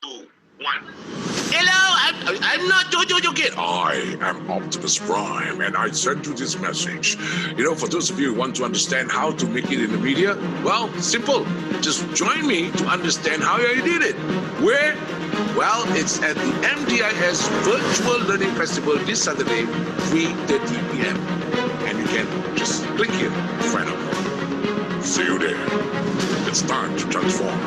2, 1. Hello, I'm not Jojo Kid. I am Optimus Prime, and I sent you this message. You know, for those of you who want to understand how to make it in the media, well, simple. Just join me to understand how I did it. Where? Well, it's at the MDIS Virtual Learning Festival this Saturday, 3:30 p.m. And you can just click here to find out more. See you there. It's time to transform.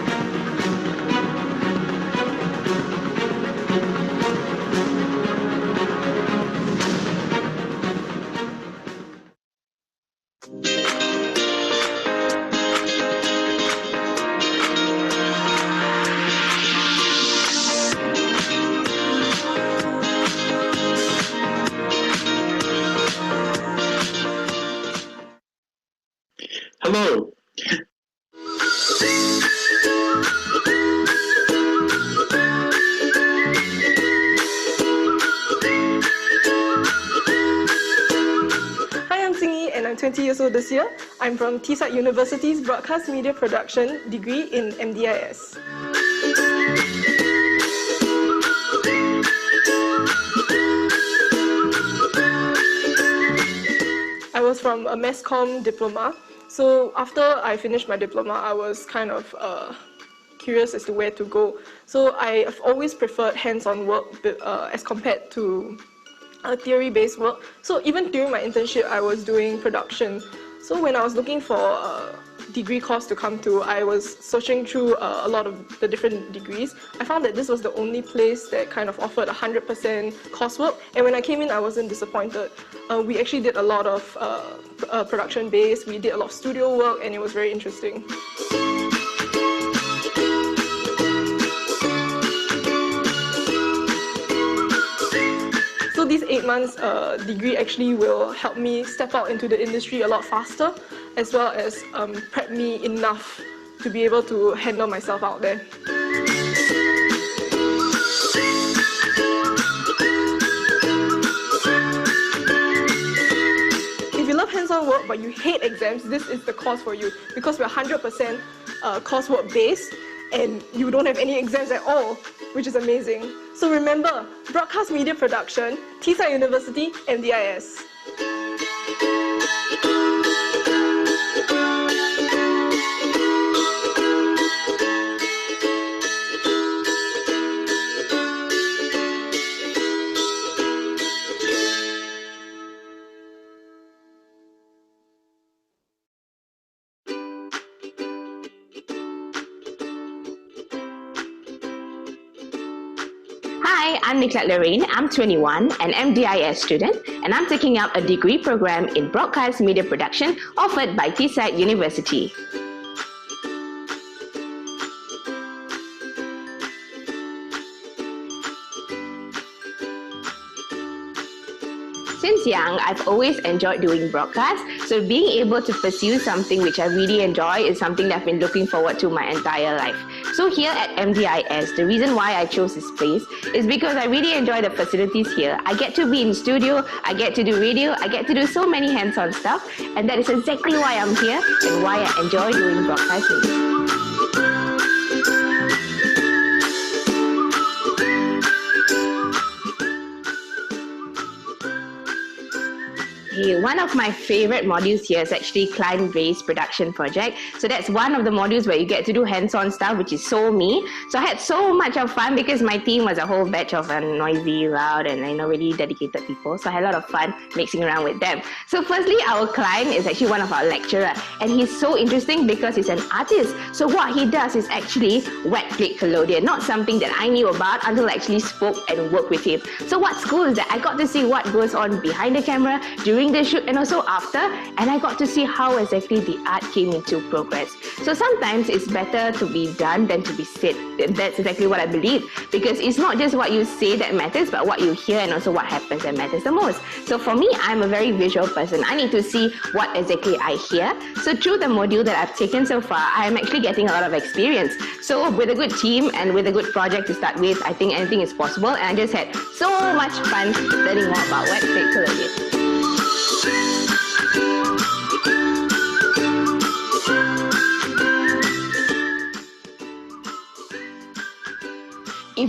Hello. Hi, I'm Singi and I'm 20 years old this year. I'm from TSAT University's Broadcast Media Production degree in MDIS. I was from a mass comm diploma. So after I finished my diploma, I was kind of curious as to where to go. So I've always preferred hands-on work as compared to theory-based work. So even during my internship, I was doing production. So when I was looking for a degree course to come to, I was searching through a lot of the different degrees. I found that this was the only place that kind of offered 100% coursework. And when I came in, I wasn't disappointed. We actually did a lot of production-based, we did a lot of studio work, and it was very interesting. So these 8 months degree actually will help me step out into the industry a lot faster, as well as prep me enough to be able to handle myself out there. If you love hands-on work but you hate exams, this is the course for you, because we're 100% coursework based and you don't have any exams at all, which is amazing. So remember, Broadcast Media Production, TSAT University, MDIS. Hi, I'm Nicolette Lorraine. I'm 21, an MDIS student, and I'm taking up a degree program in Broadcast Media Production offered by TSAT University. Since young, I've always enjoyed doing broadcasts, so being able to pursue something which I really enjoy is something that I've been looking forward to my entire life. So here at MDIS, the reason why I chose this place is because I really enjoy the facilities here. I get to be in studio, I get to do radio, I get to do so many hands-on stuff, and that is exactly why I'm here and why I enjoy doing broadcasting. One of my favorite modules here is actually client-based production project. So that's one of the modules where you get to do hands-on stuff, which is so me. So I had so much of fun because my team was a whole batch of noisy, loud, and really dedicated people. So I had a lot of fun mixing around with them. So firstly, our client is actually one of our lecturer, and he's so interesting because he's an artist. So what he does is actually wet plate collodion, not something that I knew about until I actually spoke and worked with him. So what's cool is that I got to see what goes on behind the camera, during the shoot, and also after, and I got to see how exactly the art came into progress. So sometimes it's better to be done than to be said. That's exactly what I believe, because it's not just what you say that matters, but what you hear and also what happens that matters the most. So for me, I'm a very visual person. I need to see what exactly I hear. So through the module that I've taken so far, I'm actually getting a lot of experience. So with a good team and with a good project to start with, I think anything is possible, and I just had so much fun learning more about wet plate collodion.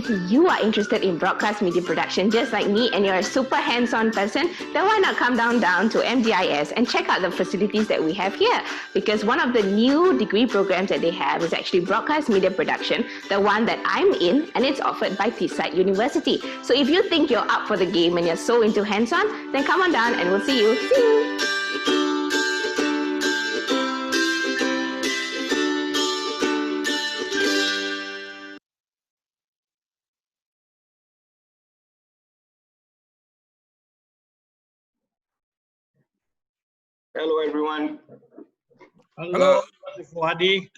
if you are interested in broadcast media production just like me and you're a super hands-on person, then why not come down to MDIS and check out the facilities that we have here? Because one of the new degree programs that they have is actually broadcast media production, the one that I'm in, and it's offered by Teesside University. So if you think you're up for the game and you're so into hands-on, then come on down and we'll see you. See you! Hello, everyone. Hello. Mr. Fuadi.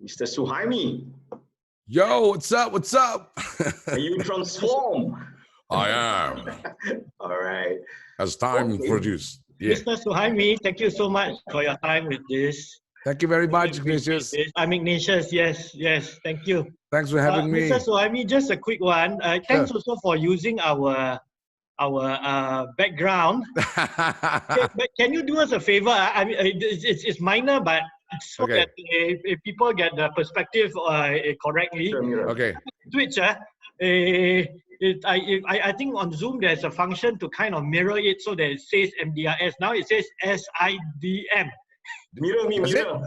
Mr. Suhaimi, Yo, what's up? What's up? are you transformed? I am. All right. As time Okay. produced. Yeah. Mr. Suhaimi, thank you so much for your time with this. Thank you very much, Ignatius. I'm Ignatius, yes, thank you. Thanks for having me. Mr. Suhaimi, just a quick one. Thanks also for using our background. Okay, but can you do us a favor? I mean, it's minor, but so Okay. that if people get the perspective correctly. Sure. Okay. Twitch, I think on Zoom there's a function to kind of mirror it so that it says MDIS. Now it says SIDM. Mirror me, Does it? mirror.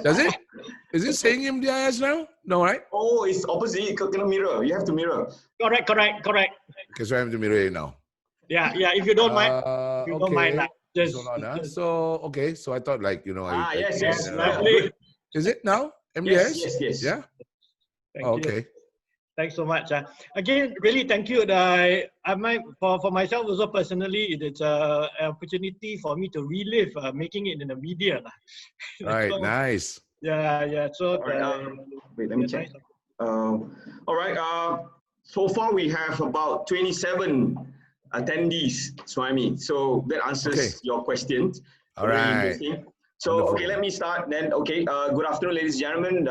Does it? Is it saying MDIS now? No, right? Oh, it's opposite. Kena mirror. You have to mirror. Correct. Okay, so I have to mirror it now. Yeah. If you don't mind, if you don't mind, like, just, So, okay. So I thought like, Yes. lovely. Is it now? MDIS? Yes. Yeah? Thank Oh, you. okay. Thanks so much. Again, really thank you. For myself also personally, it's an opportunity for me to relive making it in the media. Right, So, nice. Yeah. So, All right, wait, let me check. All right. So far we have about 27 attendees, Suhaimi. So that answers your questions. All Very right. interesting. So, Wonderful. okay, let me start then. Okay, good afternoon, ladies and gentlemen.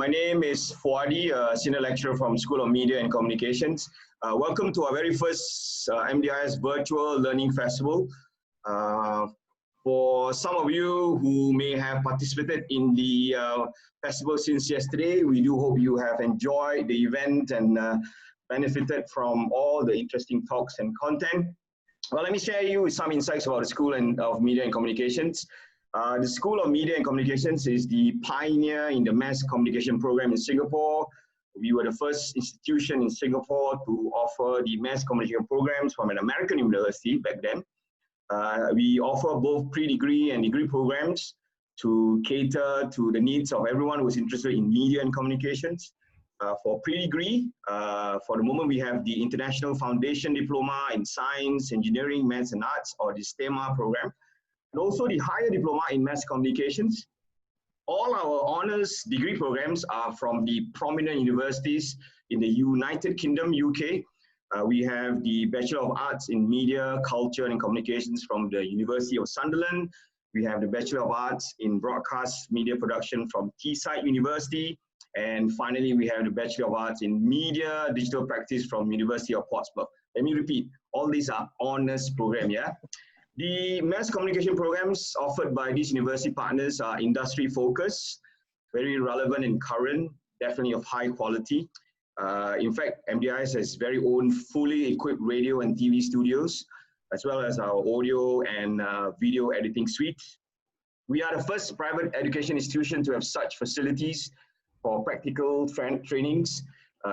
My name is Fuadi, Senior Lecturer from School of Media and Communications. Welcome to our very first MDIS Virtual Learning Festival. For some of you who may have participated in the festival since yesterday, we do hope you have enjoyed the event and benefited from all the interesting talks and content. Well, let me share you some insights about the School of Media and Communications. The School of Media and Communications is the pioneer in the mass communication program in Singapore. We were the first institution in Singapore to offer the mass communication programs from an American university back then. We offer both pre-degree and degree programs to cater to the needs of everyone who is interested in media and communications. For pre-degree, for the moment we have the International Foundation Diploma in Science, Engineering, Maths and Arts, or the STEMA program, and also the Higher Diploma in Mass Communications. All our honors degree programs are from the prominent universities in the United Kingdom, UK. We have the Bachelor of Arts in Media, Culture and Communications from the University of Sunderland. We have the Bachelor of Arts in Broadcast Media Production from Teesside University. And finally, we have the Bachelor of Arts in Media, Digital Practice from University of Portsmouth. Let me repeat, all these are honors program, yeah? The mass communication programs offered by these university partners are industry focused, very relevant and current, definitely of high quality. In fact, MDIS has very own fully equipped radio and TV studios, as well as our audio and video editing suites. We are the first private education institution to have such facilities for practical trainings.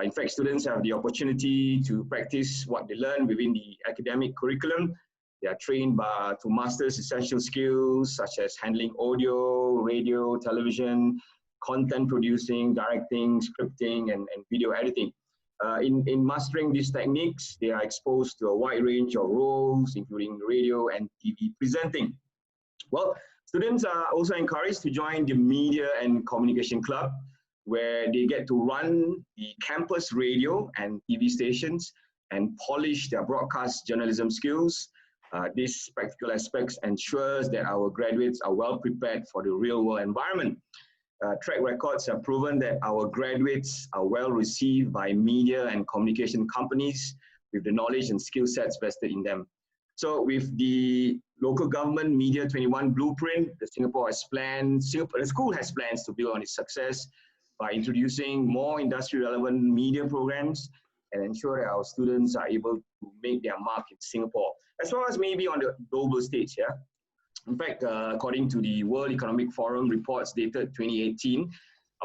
In fact, students have the opportunity to practice what they learn within the academic curriculum. They are trained to master essential skills such as handling audio, radio, television, content producing, directing, scripting, and video editing. In mastering these techniques, they are exposed to a wide range of roles, including radio and TV presenting. Well, students are also encouraged to join the Media and Communication Club, where they get to run the campus radio and TV stations and polish their broadcast journalism skills. These practical aspects ensures that our graduates are well prepared for the real world environment. Track records have proven that our graduates are well received by media and communication companies with the knowledge and skill sets vested in them. So with the local government Media 21 blueprint, the school has plans to build on its success by introducing more industry-relevant media programs and ensure that our students are able to make their mark in Singapore, as well as maybe on the global stage, yeah? In fact, according to the World Economic Forum reports dated 2018,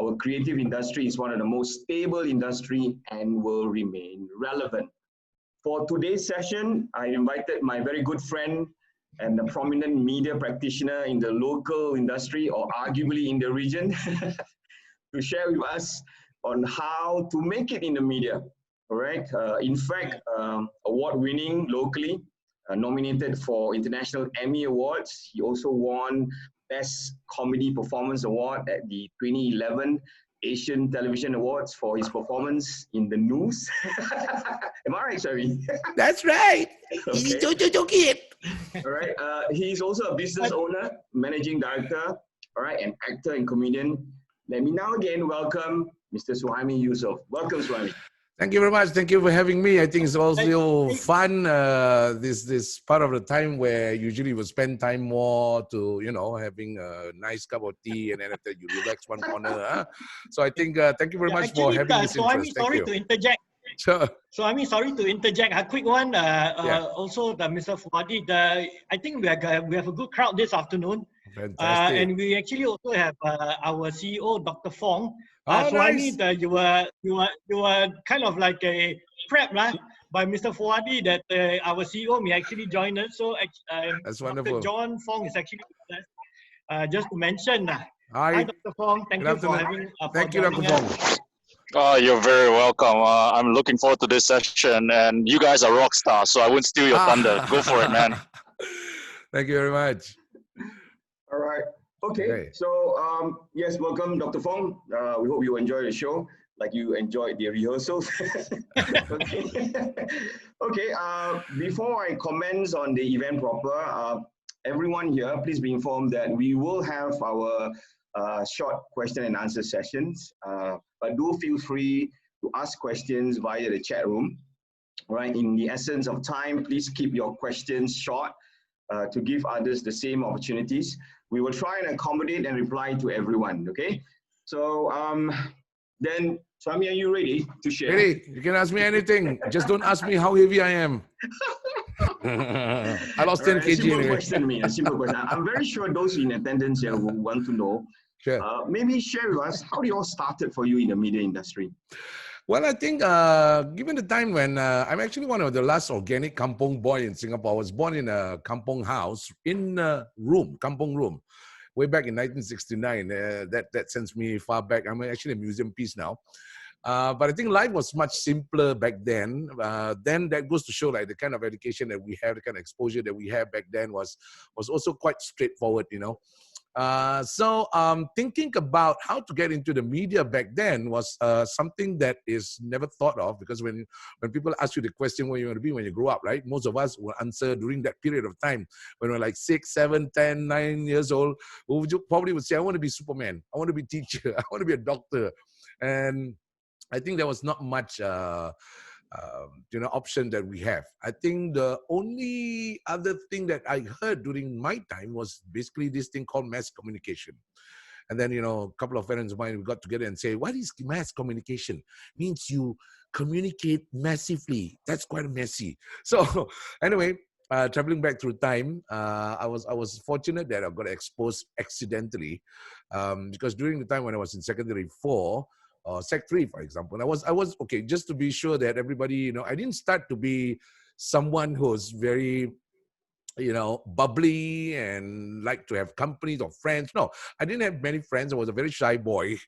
our creative industry is one of the most stable industry and will remain relevant. For today's session, I invited my very good friend and a prominent media practitioner in the local industry, or arguably in the region, to share with us on how to make it in the media. All right. In fact, award-winning locally, nominated for International Emmy Awards. He also won Best Comedy Performance Award at the 2011 Asian Television Awards for his performance in the news. Am I right, Shari? That's right. Okay. All right. He's also a business owner, managing director, all right, and actor and comedian. Let me now again welcome Mr. Suhaimi Yusof. Welcome, Suhaimi. Thank you very much. Thank you for having me. I think it's also fun, this part of the time where usually we spend time more to, having a nice cup of tea, and then after you relax one corner. Huh? So I think, thank you very much for having this interest. Sorry to interject. Sure. So sorry to interject. A quick one. Also, Mr. Fuadi, I think we have a good crowd this afternoon. Fantastic. And we actually also have our CEO, Dr. Fong. Oh, so nice. I mean, you were kind of like a prep by Mr. Fuadi that our CEO may actually join us. So That's Dr. wonderful. John Fong is actually with us. Just to mention. Hi, Dr. Fong. Thank you for having. Thank you, Dr. Fong. You're very welcome. I'm looking forward to this session, and you guys are rock stars, so I won't steal your thunder. Go for it, man. Thank you very much. All right. Okay. So, yes, welcome, Dr. Fong. We hope you enjoy the show like you enjoyed the rehearsals. Okay. Okay. Before I commence on the event proper, everyone here, please be informed that we will have our short question and answer sessions, but do feel free to ask questions via the chat room. Right. In the essence of time, please keep your questions short to give others the same opportunities. We will try and accommodate and reply to everyone. Okay. So then, Swami, are you ready to share? Ready. You can ask me anything. Just don't ask me how heavy I am. I lost 10 kg simple anyway. Question, a simple question. I'm very sure those in attendance here will want to know. Sure. Maybe share with us, how did it all started for you in the media industry? Well, I think given the time when I'm actually one of the last organic kampong boy in Singapore. I was born in a kampong house in a room, kampong room, way back in 1969. That sends me far back. I'm actually a museum piece now. But I think life was much simpler back then. Then that goes to show like the kind of education that we have, the kind of exposure that we had back then was also quite straightforward, So thinking about how to get into the media back then was something that is never thought of, because when people ask you the question what you want to be when you grow up, right? Most of us will answer during that period of time when we're like 6, 7, 10, 9 years old. We probably would say, I want to be Superman. I want to be a teacher. I want to be a doctor. And I think there was not much option that we have. I think the only other thing that I heard during my time was basically this thing called mass communication. And then, a couple of friends of mine, we got together and say, what is mass communication? Means you communicate massively. That's quite messy. So anyway, traveling back through time, I was fortunate that I got exposed accidentally, because during the time when I was in secondary 4, or Sec 3, for example, I was okay, just to be sure that everybody, I didn't start to be someone who was very, bubbly and like to have companies or friends. No, I didn't have many friends. I was a very shy boy.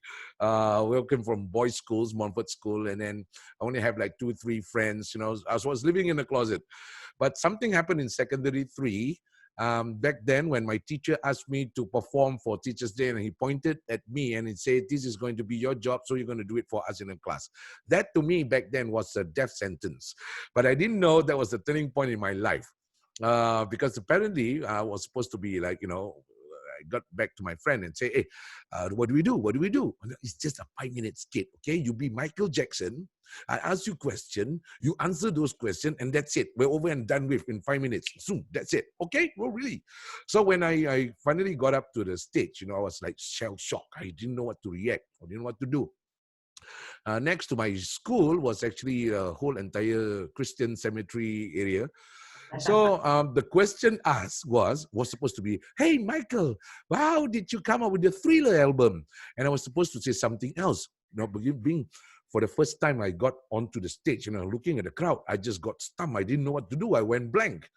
We came from boys' schools, Montfort School, and then I only have like 2 or 3 friends. I was living in the closet. But something happened in secondary 3. Back then, when my teacher asked me to perform for Teachers' Day, and he pointed at me and he said, this is going to be your job, so you're going to do it for us in a class. That to me back then was a death sentence. But I didn't know that was the turning point in my life. Because apparently I was supposed to be like, got back to my friend and say, hey, what do we do? What do we do? It's just a 5-minute skit, okay? You be Michael Jackson. I ask you question, you answer those questions, and that's it. We're over and done with in 5 minutes. Zoom, that's it. Okay? Well, really. So when I finally got up to the stage, I was like shell-shocked. I didn't know what to react. I didn't know what to do. Next to my school was actually a whole entire Christian cemetery area. So the question asked was supposed to be, hey, Michael, how did you come up with the Thriller album? And I was supposed to say something else. Being for the first time I got onto the stage, looking at the crowd, I just got stumped. I didn't know what to do. I went blank.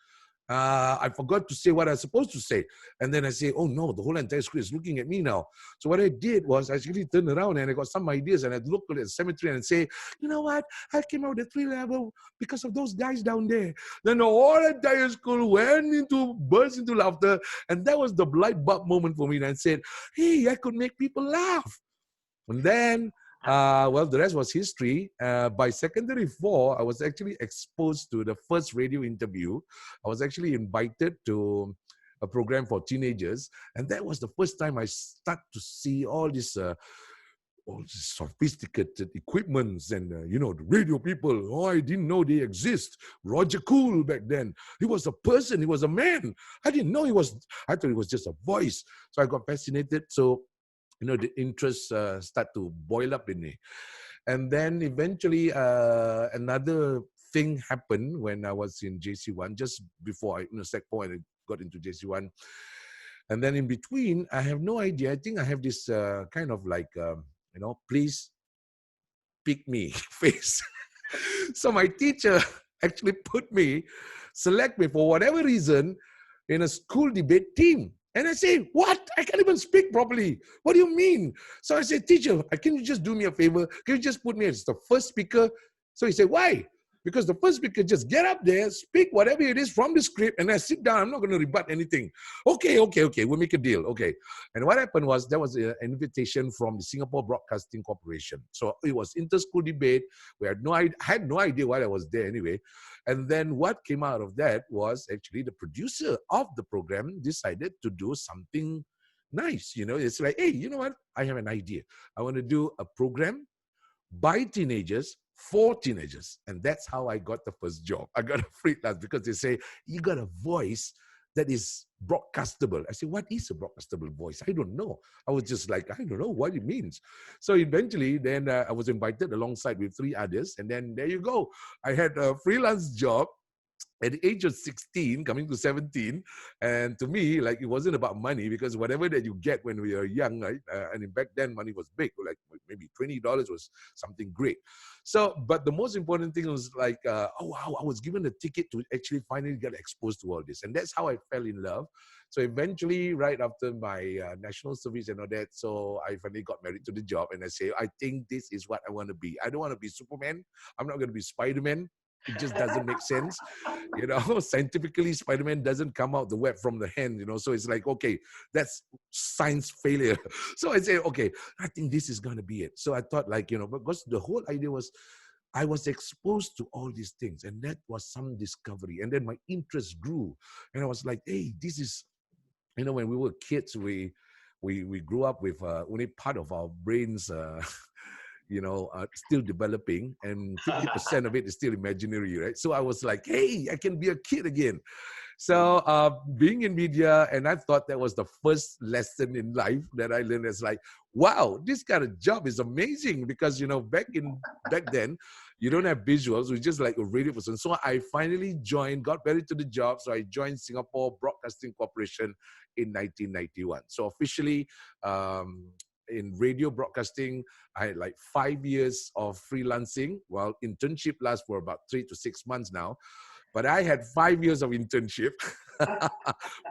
I forgot to say what I was supposed to say. And then I say, oh no, the whole entire screen is looking at me now. So what I did was I actually turned around and I got some ideas and I looked at the cemetery and say, you know what? I came out with the Thriller album because of those guys down there. Then the whole entire school burst into laughter. And that was the light bulb moment for me. And I said, hey, I could make people laugh. And then well, the rest was history. By secondary 4, I was actually exposed to the first radio interview. I was actually invited to a program for teenagers. And that was the first time I start to see all this sophisticated equipments and, the radio people. Oh, I didn't know they exist. Roger Cool back then. He was a person. He was a man. I didn't know I thought he was just a voice. So I got fascinated. So the interest start to boil up in me. And then eventually another thing happened when I was in JC1, just before Sec 4 and I got into JC1. And then in between, I have no idea. I think I have this kind of like, please pick me face. So my teacher actually select me for whatever reason in a school debate team. And I say, what? I can't even speak properly. What do you mean? So I said, teacher, can you just do me a favor? Can you just put me as the first speaker? So he said, why? Because the first speaker just get up there, speak whatever it is from the script, and I sit down. I'm not going to rebut anything. Okay. We'll make a deal. Okay. And what happened was there was an invitation from the Singapore Broadcasting Corporation. So it was inter-school debate. We had no idea why I was there anyway. And then what came out of that was actually the producer of the program decided to do something nice. It's like, hey, you know what? I have an idea. I want to do a program by teenagers for teenagers. And that's how I got the first job. I got a freelance because they say, you got a voice that is broadcastable. I said, what is a broadcastable voice? I don't know. I was just like, I don't know what it means. So eventually, then I was invited alongside with 3 others. And then there you go. I had a freelance job at the age of 16, coming to 17, and to me, like, it wasn't about money because whatever that you get when we are young, right? And back then, money was big, like maybe $20 was something great. So, but the most important thing was like, oh wow, I was given a ticket to actually finally get exposed to all this, and that's how I fell in love. So eventually, right after my national service and all that, so I finally got married to the job, and I say, I think this is what I want to be. I don't want to be Superman. I'm not going to be Spider-Man. It just doesn't make sense. Scientifically, Spider-Man doesn't come out the web from the hand, so it's like, okay, that's science failure. So I say, okay, I think this is going to be it. So I thought like, because the whole idea was, I was exposed to all these things, and that was some discovery. And then my interest grew, and I was like, hey, this is, when we were kids, we grew up with only part of our brains still developing, and 50% of it is still imaginary, right? So I was like, hey, I can be a kid again. So being in media, and I thought that was the first lesson in life that I learned. It's like, wow, this kind of job is amazing because, back then, you don't have visuals. We're just like a radio person. So I finally got married to the job. So I joined Singapore Broadcasting Corporation in 1991. So officially, in radio broadcasting, I had like 5 years of freelancing, while internship lasts for about 3 to 6 months now. But I had 5 years of internship,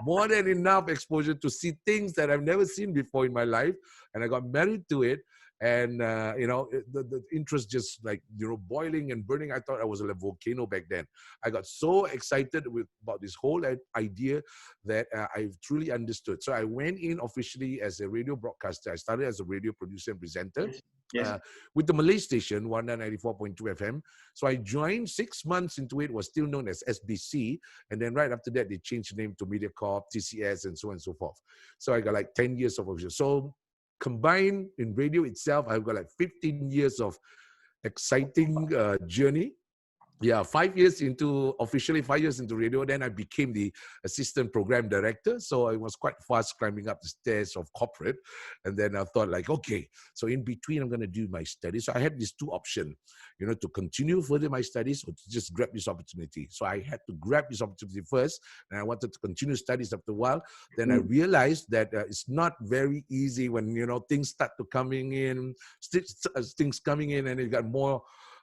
more than enough exposure to see things that I've never seen before in my life. And I got married to it. And, the interest just like, boiling and burning. I thought I was a volcano back then. I got so excited about this whole idea that I truly understood. So I went in officially as a radio broadcaster. I started as a radio producer and presenter. Yes. with the Malay station, 194.2 FM. So I joined 6 months into it, was still known as SBC. And then right after that, they changed the name to MediaCorp, TCS, and so on and so forth. So I got like 10 years of official. So combined in radio itself, I've got like 15 years of exciting journey. Yeah, 5 years into, officially 5 years into radio, then I became the assistant program director. So I was quite fast climbing up the stairs of corporate. And then I thought like, okay, so in between I'm going to do my studies. So I had these two options, you know, to continue further my studies or to just grab this opportunity. So I had to grab this opportunity first, and I wanted to continue studies after a while. Then I realized that it's not very easy when, you know, things start to coming in, things coming in, and it got more,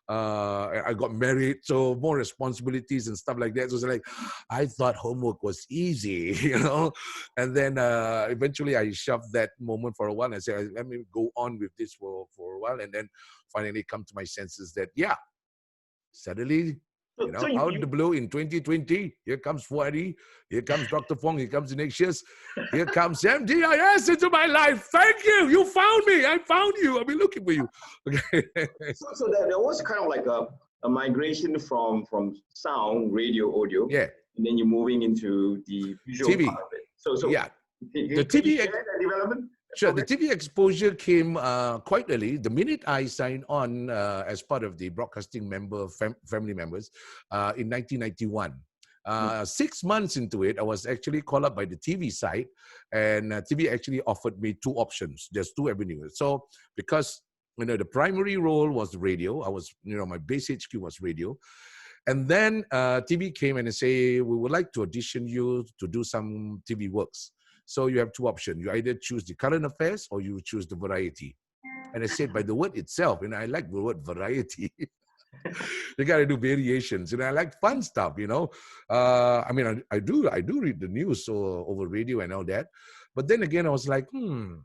I got married, so more responsibilities and stuff like that. So it's like, I thought homework was easy, you know. And then eventually I shoved that moment for a while and I said, let me go on with this for a while. And then finally come to my senses that, yeah, suddenly, you know, out of the blue in 2020, here comes Fuadi, here comes Dr. Fong, here comes the next years, here comes MDIS into my life. Thank you. You found me. I found you. I've been looking for you. Okay. So there was kind of like a migration from sound, radio, audio. Yeah. And then you're moving into the visual TV. part of it. So yeah. The TV development? Sure, the TV exposure came quite early. The minute I signed on as part of the broadcasting family members in 1991. 6 months into it, I was actually called up by the TV side, and TV actually offered me two options. There's two avenues. So because, you know, the primary role was radio, I was, you know, my base HQ was radio. And then TV came and they say, we would like to audition you to do some TV works. So you have two options. You either choose the current affairs or you choose the variety. And I said, by the word itself, and I like the word variety. You got to do variations. And I like fun stuff, you know. I mean, I do read the news over radio and all that. But then again, I was like, you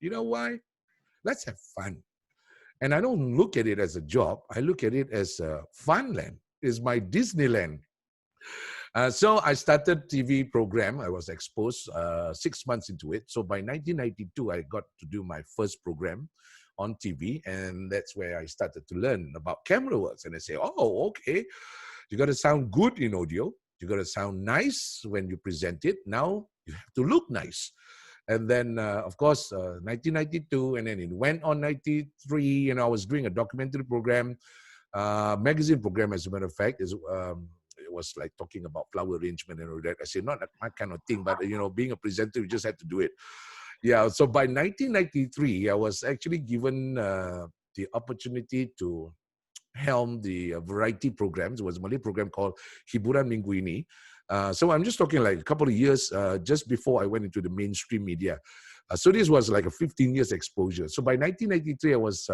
know why? Let's have fun. And I don't look at it as a job. I look at it as a fun land. It's my Disneyland. So I started TV program. I was exposed 6 months into it. So by 1992, I got to do my first program on TV. And that's where I started to learn about camera works. And I say, oh, okay. You got to sound good in audio. You got to sound nice when you present it. Now you have to look nice. And then, of course, 1992, and then it went on 93. And I was doing a documentary program, magazine program, as a matter of fact. It was like talking about flower arrangement and all that. I said, not my kind of thing, but, you know, being a presenter, you just had to do it. Yeah, so by 1993, I was actually given the opportunity to helm the variety programs. It was a Malay program called Hiburan Minggu Ini. So I'm just talking like a couple of years just before I went into the mainstream media. So this was like a 15 years exposure. So by 1993, I was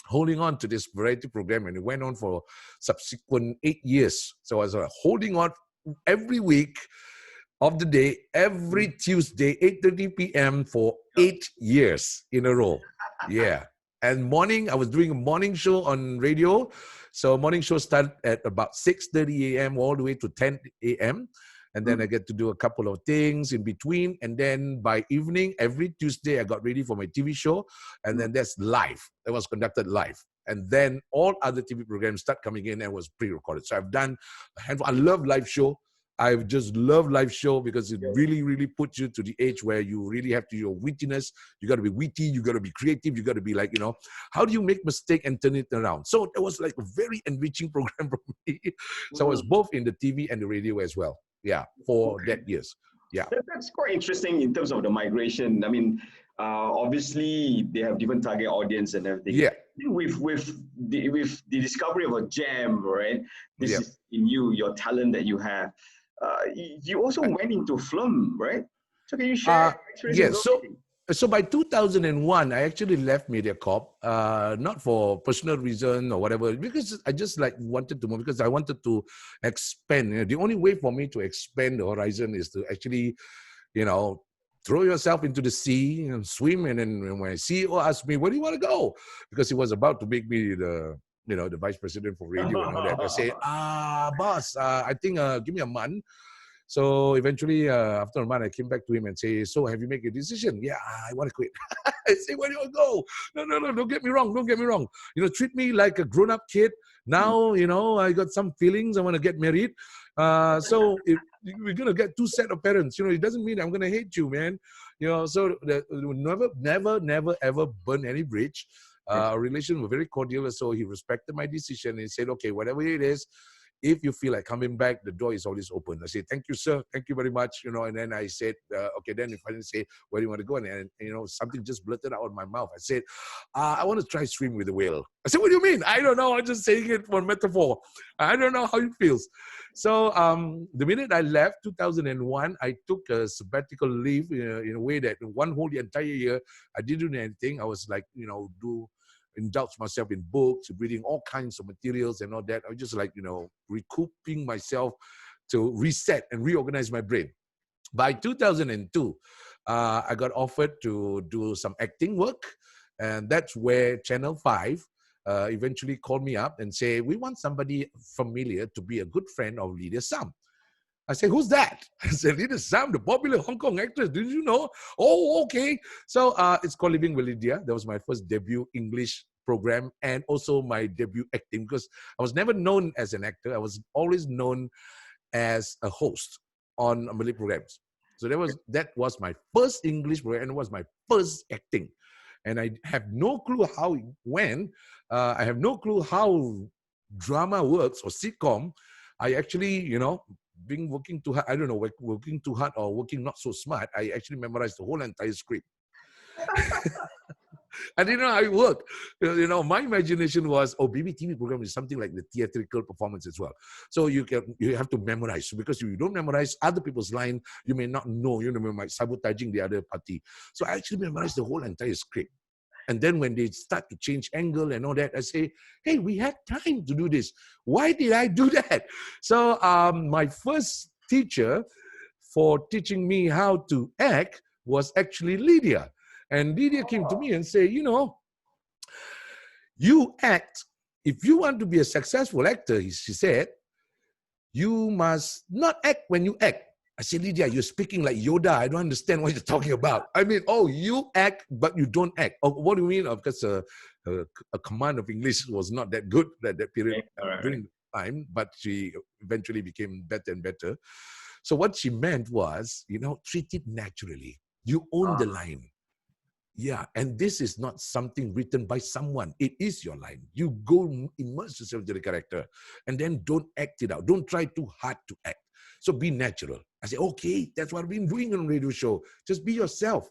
holding on to this variety program, and it went on for subsequent 8 years. So I was holding on every week of the day, every Tuesday, 8:30 p.m. for 8 years in a row. Yeah. And morning, I was doing a morning show on radio. So morning show started at about 6:30 a.m. all the way to 10 a.m. And then I get to do a couple of things in between. And then by evening, every Tuesday, I got ready for my TV show. And then that's live. It was conducted live. And then all other TV programs start coming in and was pre-recorded. So I've done a handful. I love live show. I just love live show because it really, really puts you to the age where you really have to your wittiness. You got to be witty. You got to be creative. You got to be like, you know, how do you make mistake and turn it around? So it was like a very enriching program for me. So I was both in the TV and the radio as well. Yeah, for that years. Yeah. That's quite interesting in terms of the migration. I mean, obviously they have different target audience and everything. Yeah. With the discovery of a gem, right? This is in you, your talent that you have. You also went into film, right? So can you share? Yes. So by 2001, I actually left MediaCorp, not for personal reason or whatever, because I just like wanted to move, because I wanted to expand. You know, the only way for me to expand the horizon is to actually, you know, throw yourself into the sea and swim. And then when my CEO asked me, where do you want to go? Because he was about to make me the, you know, the vice president for radio and all that. I say, boss, I think give me a month. So eventually, after a month, I came back to him and say, so have you made a decision? Yeah, I want to quit. I say, where do you want to go? No, don't get me wrong. Don't get me wrong. Treat me like a grown-up kid. Now, I got some feelings. I want to get married. So if we're going to get two set of parents, it doesn't mean I'm going to hate you, man. So never, ever burn any bridge. Our relation was very cordial. So he respected my decision. He said, okay, whatever it is, if you feel like coming back, the door is always open. I said, thank you, sir. Thank you very much. And then I said, okay, then if I didn't say, where do you want to go? And something just blurted out of my mouth. I said, I want to try swim with a whale. I said, what do you mean? I don't know. I'm just saying it for metaphor. I don't know how it feels. So the minute I left, 2001, I took a sabbatical leave in a way that one whole entire year, I didn't do anything. I was like, indulge myself in books, reading all kinds of materials and all that. I was just like, recouping myself to reset and reorganize my brain. By 2002, I got offered to do some acting work. And that's where Channel 5 eventually called me up and say, we want somebody familiar to be a good friend of Lydia Sam. I said, who's that? I said, Lydia Sam, the popular Hong Kong actress. Did you know? Oh, okay. So it's called Living with Lydia. That was my first debut English program and also my debut acting, because I was never known as an actor. I was always known as a host on Malay programs. So that was my first English program and it was my first acting. And I have no clue how it went. I have no clue how drama works or sitcom. I actually, being working too hard, I don't know, working too hard or working not so smart, I actually memorized the whole entire script. I didn't know how it worked. My imagination was, BBTV program is something like the theatrical performance as well. So you have to memorize. Because if you don't memorize other people's line, you may not know, you might sabotaging the other party. So I actually memorized the whole entire script. And then when they start to change angle and all that, I say, hey, we had time to do this. Why did I do that? So my first teacher for teaching me how to act was actually Lydia. And Lydia came to me and said, you act, if you want to be a successful actor, she said, you must not act when you act. I said, Lydia, you're speaking like Yoda. I don't understand what you're talking about. I mean, you act, but you don't act. Oh, what do you mean? Because a command of English was not that good at that period during the time, but she eventually became better and better. So what she meant was, treat it naturally. You own the line. Yeah, and this is not something written by someone. It is your line. You go immerse yourself in the character and then don't act it out. Don't try too hard to act. So be natural. I say, okay, that's what I've been doing on a radio show. Just be yourself.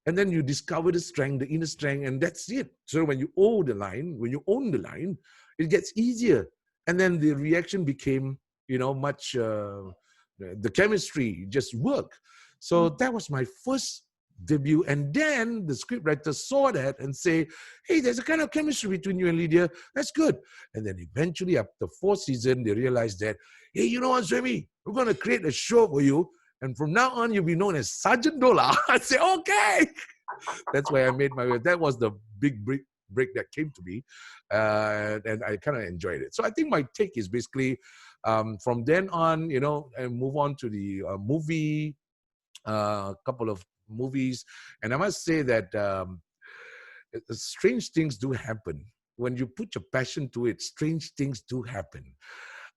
And then you discover the strength, the inner strength, and that's it. So when you own the line, it gets easier. And then the reaction became, much, the chemistry just worked. So that was my first debut. And then the scriptwriter saw that and say, hey, there's a kind of chemistry between you and Lydia. That's good. And then eventually after 4 seasons, they realized that, hey, you know what, Suhaimi? We're going to create a show for you. And from now on, you'll be known as Sergeant Dola. I say, okay. That's why I made my way. That was the big break that came to me. And I kind of enjoyed it. So I think my take is basically from then on, and move on to the movie, couple of movies. And I must say that strange things do happen. When you put your passion to it, strange things do happen.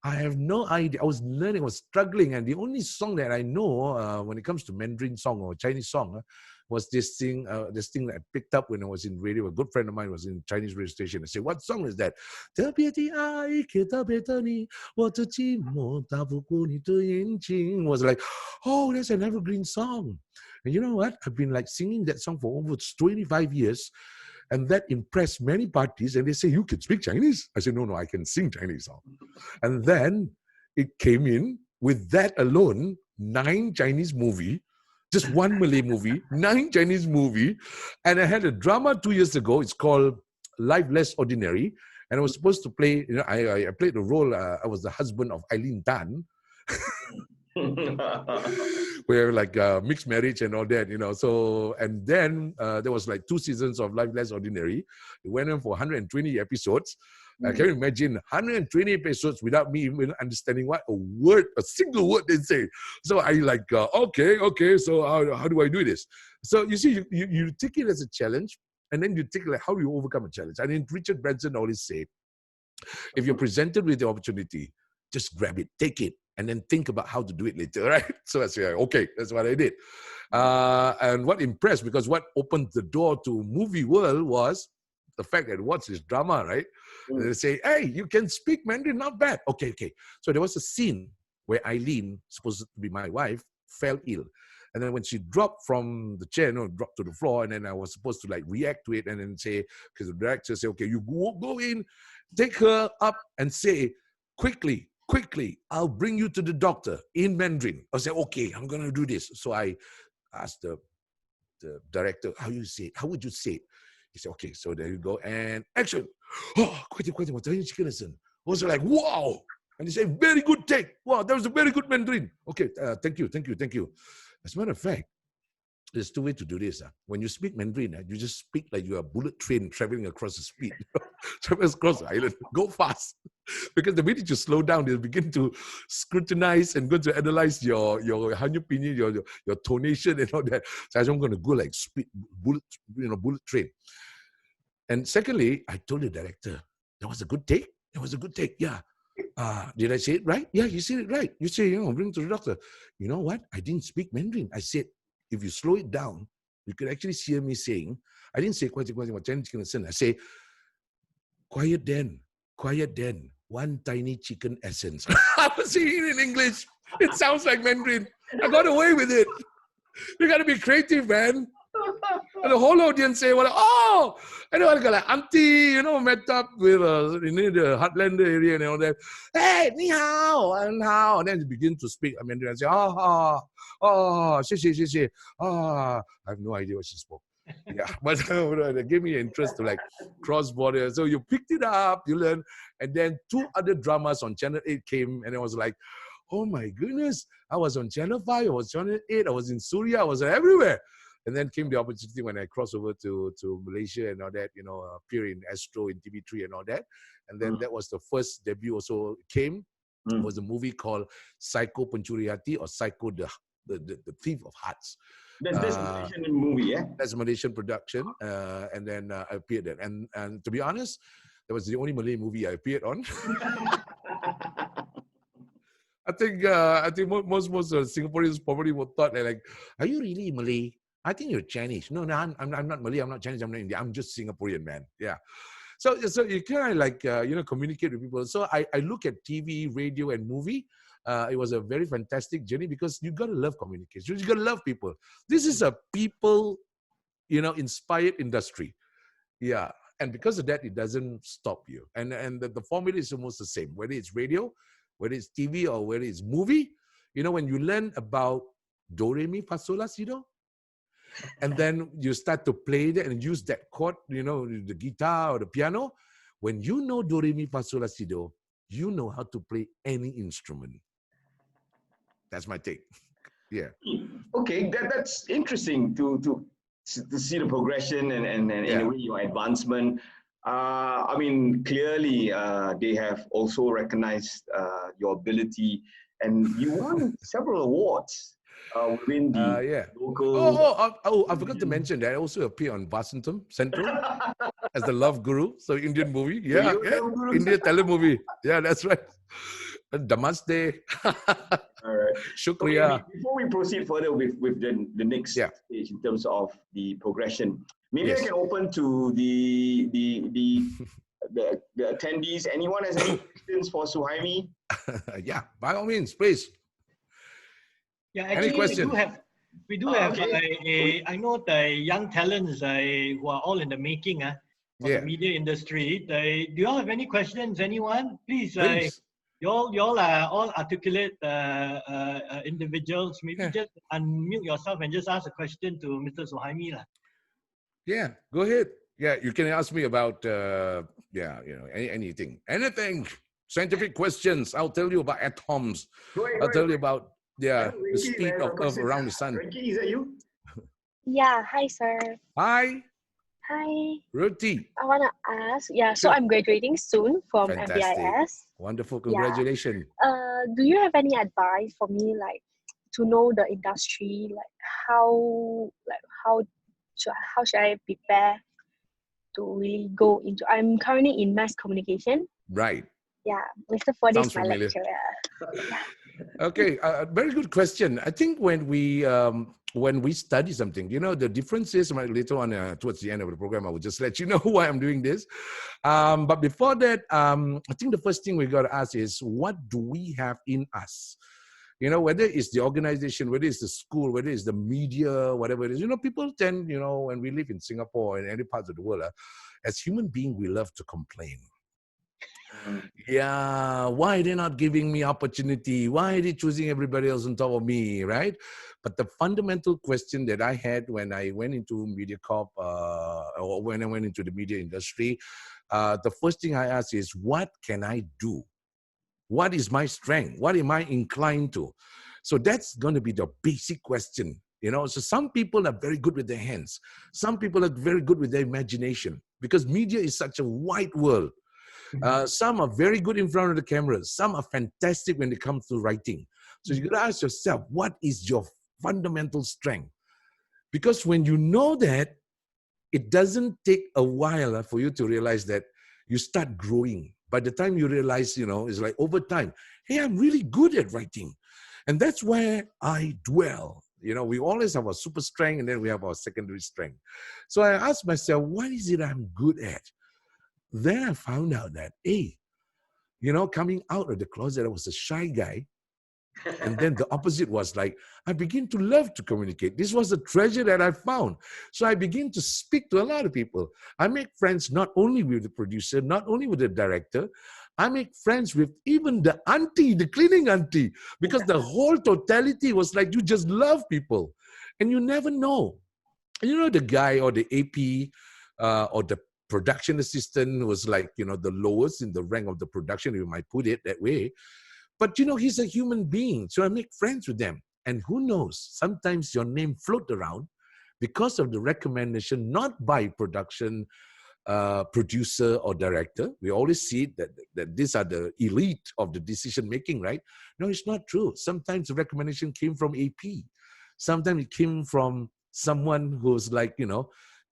I have no idea. I was learning, I was struggling. And the only song that I know when it comes to Mandarin song or Chinese song was this thing that I picked up when I was in radio. A good friend of mine was in Chinese radio station. I said, what song is that? Was like, oh, that's an evergreen song. And you know what? I've been like singing that song for over 25 years. And that impressed many parties. And they say, you can speak Chinese? I said, no, I can sing Chinese song. And then it came in with that alone, 9 Chinese movie, just 1 Malay movie, 9 Chinese movie. And I had a drama 2 years ago. It's called Life Less Ordinary. And I was supposed to play, I played the role, I was the husband of Eileen Tan. We have like mixed marriage and all that, So, and then there was like 2 seasons of Life Less Ordinary. It went on for 120 episodes. I can imagine 120 episodes without me even understanding what a single word they say. So I like, okay, so how do I do this? So you see, you take it as a challenge, and then you take like, how do you overcome a challenge? I mean, Richard Branson always said, if you're presented with the opportunity, just grab it, take it, and then think about how to do it later, right? So I said, okay, that's what I did. And what impressed, because what opened the door to movie world was the fact that what's this drama, right? And they say, hey, you can speak Mandarin, not bad. Okay. So there was a scene where Eileen, supposed to be my wife, fell ill. And then when she dropped from the chair, dropped to the floor, and then I was supposed to like react to it and then say, because the director said, okay, you go in, take her up and say, quickly, I'll bring you to the doctor in Mandarin. I said, okay, I'm going to do this. So I asked the director, how would you say it? He said, okay, so there you go. And action. Oh, quite, I was like, wow. And he said, very good take. Wow, that was a very good Mandarin. Okay, thank you. As a matter of fact, there's 2 ways to do this. When you speak Mandarin, you just speak like you're a bullet train traveling across the speed. Travels across the island. Go fast. Because the minute you slow down, they'll begin to scrutinize and go to analyze your hanyu pinyin, your tonation and all that. So I'm going to go like speed, bullet train. And secondly, I told the director, that was a good take. Yeah. Did I say it right? Yeah, you said it right. You say, bring to the doctor. You know what? I didn't speak Mandarin. I said, if you slow it down, you could actually hear me saying, I didn't say, I say, quiet then, one tiny chicken essence. I was saying it in English. It sounds like Mandarin. I got away with it. You got to be creative, man. And the whole audience say, well, oh, and I got like auntie, met up with the Heartlander area and all that. Hey, ni hao, and how? And then you begin to speak Mandarin and say, xie. I have no idea what she spoke. Yeah, but it gave me interest to like cross border. So you picked it up, you learn, and then 2 other dramas on Channel 8 came, and I was like, oh my goodness, I was on Channel 5, I was Channel 8, I was in Suria, I was everywhere. And then came the opportunity when I crossed over to Malaysia and all that, appear in Astro, in TV3 and all that. And then that was the first debut also came. It was a movie called Psycho Pencuri Hati, or Psycho the Thief of Hearts. That's a Malaysian movie, yeah? That's a Malaysian production. And then I appeared there. And to be honest, that was the only Malay movie I appeared on. I think most Singaporeans probably would thought like, are you really Malay? I think you're Chinese. No, I'm not Malay. I'm not Chinese. I'm not Indian. I'm just Singaporean, man. Yeah. So you kind of like communicate with people. So I look at TV, radio, and movie. It was a very fantastic journey because you gotta love communication. You gotta love people. This is a people, inspired industry. Yeah. And because of that, it doesn't stop you. And the formula is almost the same. Whether it's radio, whether it's TV, or whether it's movie, when you learn about do, re, mi, fa, sol, la, si, do, and then you start to play that and use that chord, the guitar or the piano. When you know do, re, mi, fa, sol, la, si, do, you know how to play any instrument. That's my take. Yeah. Okay, that's interesting to see the progression and in a way your advancement. I mean, clearly they have also recognized your ability, and you won several awards. Within the local. I forgot to mention that I also appear on Vasantham Central as the love guru. So Indian movie, yeah. Indian telemovie. Yeah, that's right. Namaste. All right. Shukriya. Okay, before we proceed further with the next stage in terms of the progression, maybe I can open to the attendees. Anyone has any questions for Suhaimi? Yeah, by all means, please. Yeah, actually, we do have. I know the young talents who are all in the making for the media industry. Do you all have any questions? Anyone? Please. You all are all articulate individuals. Maybe just unmute yourself and just ask a question to Mr. Suhaimi. Yeah, go ahead. Yeah, you can ask me about anything. Scientific questions. I'll tell you about atoms. I'll tell you about the speed of Earth around the sun. Ricky, is that you? Yeah, hi sir. Hi. Hi. Ruti. I want to ask, so I'm graduating soon from Fantastic. MDIS. Wonderful, congratulations. Do you have any advice for me, like, to know the industry, like how should I prepare to really go into? I'm currently in mass communication. Right. Yeah, Mr. Fuadi is my familiar. lecturer. Okay, very good question. I think when we study something, the difference is later on towards the end of the program, I will just let you know why I'm doing this. But before that, I think the first thing we got to ask is, what do we have in us? Whether it's the organization, whether it's the school, whether it's the media, whatever it is, people tend, when we live in Singapore and any parts of the world, as human beings, we love to complain. Yeah, why are they not giving me opportunity? Why are they choosing everybody else on top of me, right? But the fundamental question that I had when I went into MediaCorp, or when I went into the media industry, the first thing I asked is, what can I do? What is my strength? What am I inclined to? So that's going to be the basic question. So some people are very good with their hands. Some people are very good with their imagination, because media is such a wide world. Some are very good in front of the cameras. Some are fantastic when it comes to writing. So you got to ask yourself, what is your fundamental strength? Because when you know that, it doesn't take a while for you to realize that you start growing. By the time you realize, it's like over time, hey, I'm really good at writing. And that's where I dwell. We always have our super strength, and then we have our secondary strength. So I asked myself, what is it I'm good at? Then I found out that, hey, coming out of the closet, I was a shy guy. And then the opposite was like, I begin to love to communicate. This was a treasure that I found. So I begin to speak to a lot of people. I make friends not only with the producer, not only with the director, I make friends with even the auntie, the cleaning auntie, because the whole totality was like, you just love people. And you never know. The guy or the AP or the production assistant was like, the lowest in the rank of the production, you might put it that way. But, he's a human being. So I make friends with them. And who knows, sometimes your name float around because of the recommendation, not by production, producer or director. We always see that these are the elite of the decision making, right? No, it's not true. Sometimes the recommendation came from AP. Sometimes it came from someone who's like,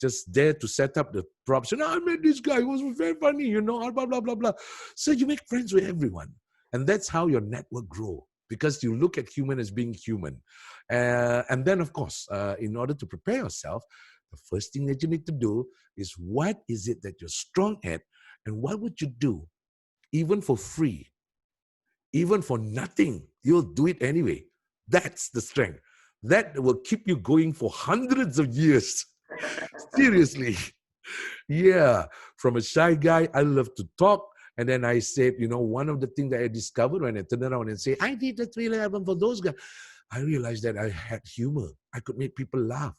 just there to set up the props. I met this guy who was very funny, blah, blah, blah, blah. So you make friends with everyone. And that's how your network grows, because you look at human as being human. And then, of course, in order to prepare yourself, the first thing that you need to do is, what is it that you're strong at, and what would you do, even for free, even for nothing? You'll do it anyway. That's the strength. That will keep you going for hundreds of years. Seriously. Yeah. From a shy guy, I love to talk. And then I said, one of the things that I discovered when I turned around and say, I did the 311 for those guys, I realized that I had humor. I could make people laugh.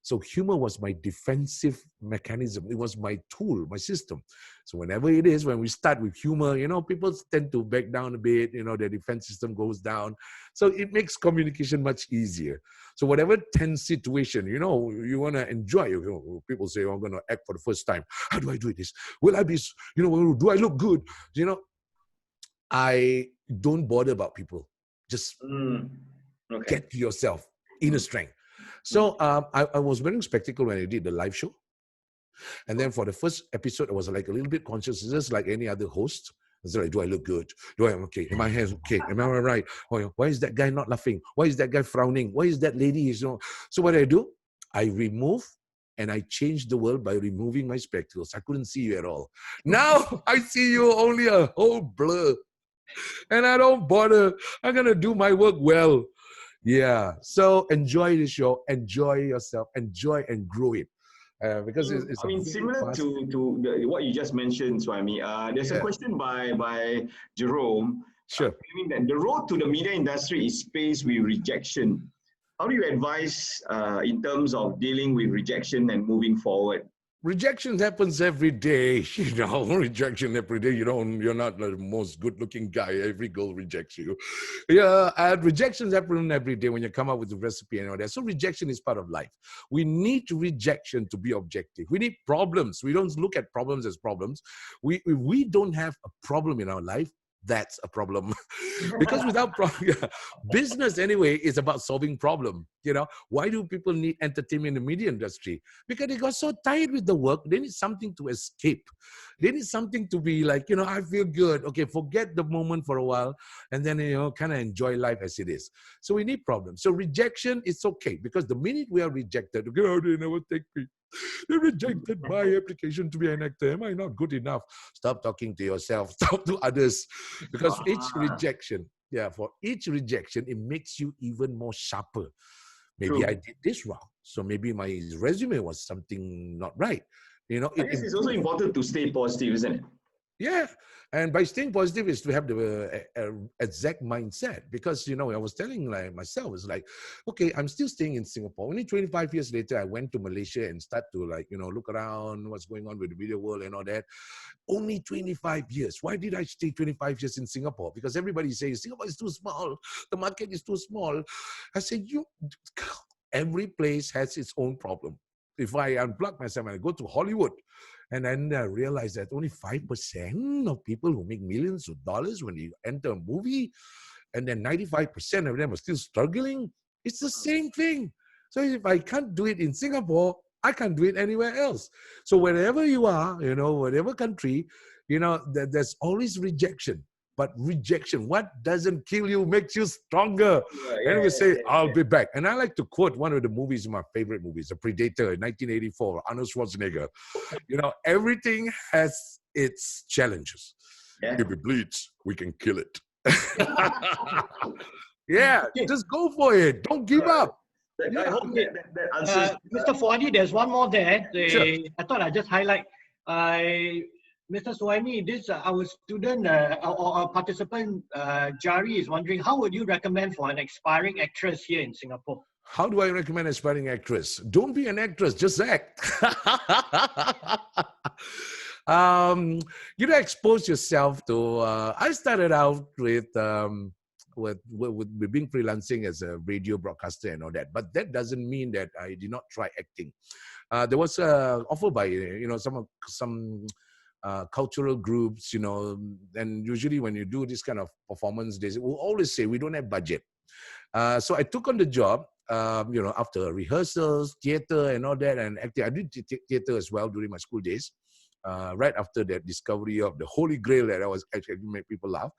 So humor was my defensive mechanism. It was my tool, my system. So whenever it is, when we start with humor, people tend to back down a bit, their defense system goes down. So it makes communication much easier. So whatever tense situation, you want to enjoy. People say, I'm going to act for the first time. How do I do this? Will I be, do I look good? I don't bother about people. Just get to yourself, inner strength. So I was wearing spectacles when I did the live show. And then for the first episode, I was like a little bit conscious, just like any other host. I was like, do I look good? Do I okay? Am I hands okay? Am I right? Oh, why is that guy not laughing? Why is that guy frowning? Why is that lady? So what do? I remove and I change the world by removing my spectacles. I couldn't see you at all. Now I see you only a whole blur. And I don't bother. I'm going to do my work well. Yeah, so enjoy the show, enjoy yourself, enjoy and grow it. Because it's similar to what you just mentioned, Suhaimi. There's a question by Jerome. Sure. Claiming that the road to the media industry is paved with rejection. How do you advise in terms of dealing with rejection and moving forward? rejection happens every day, rejection every day. You're not the most good-looking guy. Every girl rejects you. Yeah, and rejections happen every day when you come up with a recipe and all that. So rejection is part of life. We need rejection to be objective. We need problems. We don't look at problems as problems. We don't have a problem in our life. That's a problem. Because without problem, business anyway is about solving problem. Why do people need entertainment in the media industry? Because they got so tired with the work, they need something to escape. They need something to be like, I feel good. Okay, forget the moment for a while and then, kind of enjoy life as it is. So we need problems. So rejection is okay because the minute we are rejected, okay, they never take me. They rejected my application to be an actor. Am I not good enough? Stop talking to yourself. Talk to others. Because each rejection, for each rejection, it makes you even more sharper. Maybe I did this wrong. So maybe my resume was something not right. I guess it's also important to stay positive, isn't it? Yeah. And by staying positive is to have the exact mindset. Because, I was telling myself, it's like, okay, I'm still staying in Singapore. Only 25 years later, I went to Malaysia and start to look around what's going on with the video world and all that. Only 25 years. Why did I stay 25 years in Singapore? Because everybody says, Singapore is too small. The market is too small. I said, every place has its own problem. If I unplug myself and I go to Hollywood, and then I realized that only 5% of people who make millions of dollars when they enter a movie, and then 95% of them are still struggling. It's the same thing. So if I can't do it in Singapore, I can't do it anywhere else. So wherever you are, whatever country, there's always rejection. But rejection, what doesn't kill you makes you stronger. And we say, I'll be back. And I like to quote one of the movies, my favorite movies, The Predator, 1984, Arnold Schwarzenegger. Everything has its challenges. Yeah. If it bleeds, we can kill it. Just go for it. Don't give up. I hope that answers. Mr. Fuadi, there's one more there. Sure. I thought I'd just highlight. Mr. Suhaimi, this our student or participant Jari is wondering, how would you recommend for an aspiring actress here in Singapore? How do I recommend aspiring actress? Don't be an actress, just act. Expose yourself to. I started out with being freelancing as a radio broadcaster and all that, but that doesn't mean that I did not try acting. There was an offer by some cultural groups, and usually when you do this kind of performance, they will always say we don't have budget. So I took on the job, after rehearsals, theater and all that, and acting. I did theater as well during my school days. Right after that discovery of the Holy Grail that I was actually make people laugh,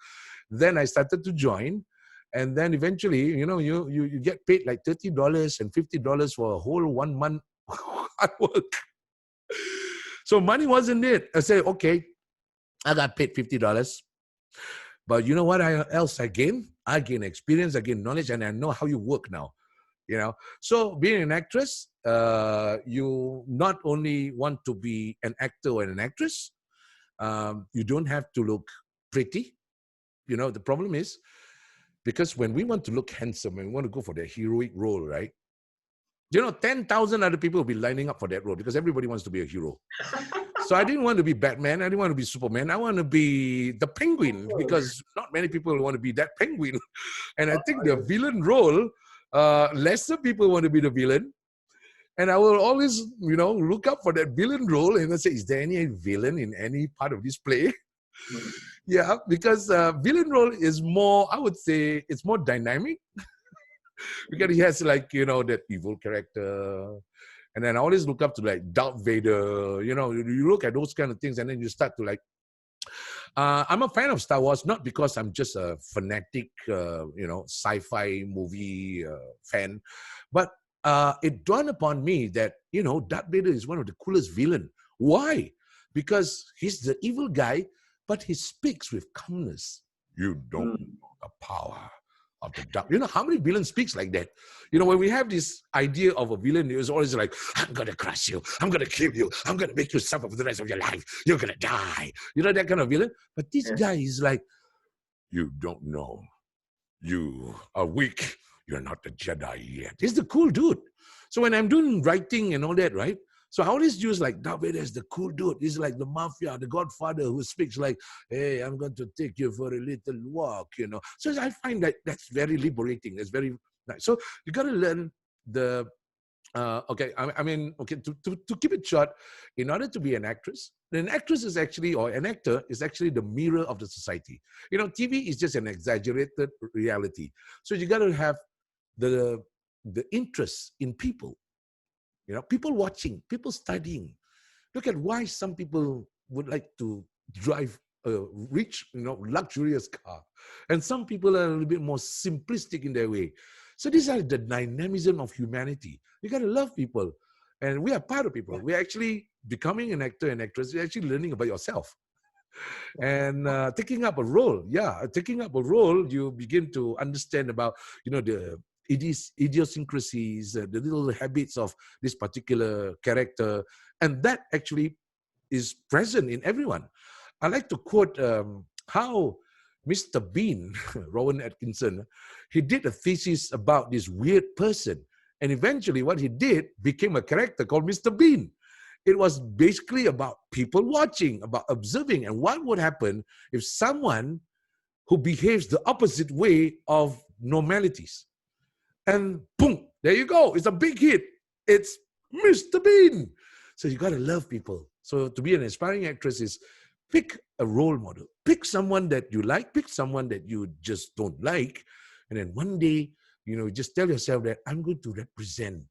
then I started to join, and then eventually, you get paid like $30 and $50 for a whole 1 month hard work. So money wasn't it. I said, okay, I got paid $50. But you know what else I gained? I gain experience, I gain knowledge, and I know how you work now. So being an actress, you not only want to be an actor or an actress, you don't have to look pretty. The problem is, because when we want to look handsome and we want to go for the heroic role, right? 10,000 other people will be lining up for that role because everybody wants to be a hero. So I didn't want to be Batman. I didn't want to be Superman. I want to be the Penguin because not many people want to be that Penguin. And I think the villain role, lesser people want to be the villain. And I will always, look up for that villain role and I say, is there any villain in any part of this play? Yeah, because villain role is more, I would say, it's more dynamic. Because he has that evil character. And then I always look up to Darth Vader. You look at those kind of things and then you start to I'm a fan of Star Wars, not because I'm just a fanatic, sci-fi movie fan, but it dawned upon me that, Darth Vader is one of the coolest villain. Why? Because he's the evil guy, but he speaks with calmness. You don't know the power of the dark. How many villains speaks like that? When we have this idea of a villain, it's always like, I'm going to crush you. I'm going to kill you. I'm going to make you suffer for the rest of your life. You're going to die. That kind of villain. But this guy is like, you don't know. You are weak. You're not a Jedi yet. He's the cool dude. So when I'm doing writing and all that, right? So I always use like Darth Vader as the cool dude. He's like the mafia, the Godfather who speaks like, hey, I'm going to take you for a little walk, you know. So I find that that's very liberating. It's very nice. So you got to learn the, to keep it short, in order to be an actress is actually, or an actor is actually the mirror of the society. You know, TV is just an exaggerated reality. So you got to have the interest in people. You know, people watching, people studying. Look at why some people would like to drive a rich, you know, luxurious car. And some people are a little bit more simplistic in their way. So these are the dynamism of humanity. You got to love people. And we are part of people. We're actually becoming an actor and actress. You're actually learning about yourself. And taking up a role. Yeah, taking up a role, you begin to understand about, you know, the idiosyncrasies, the little habits of this particular character, and that actually is present in everyone. I like to quote how Mr. Bean, Rowan Atkinson, he did a thesis about this weird person, and eventually what he did became a character called Mr. Bean. It was basically about people watching, about observing, and what would happen if someone who behaves the opposite way of normalities. And boom, there you go. It's a big hit. It's Mr. Bean. So you got to love people. So to be an aspiring actress is pick a role model. Pick someone that you like. Pick someone that you just don't like. And then one day, you know, just tell yourself that I'm going to represent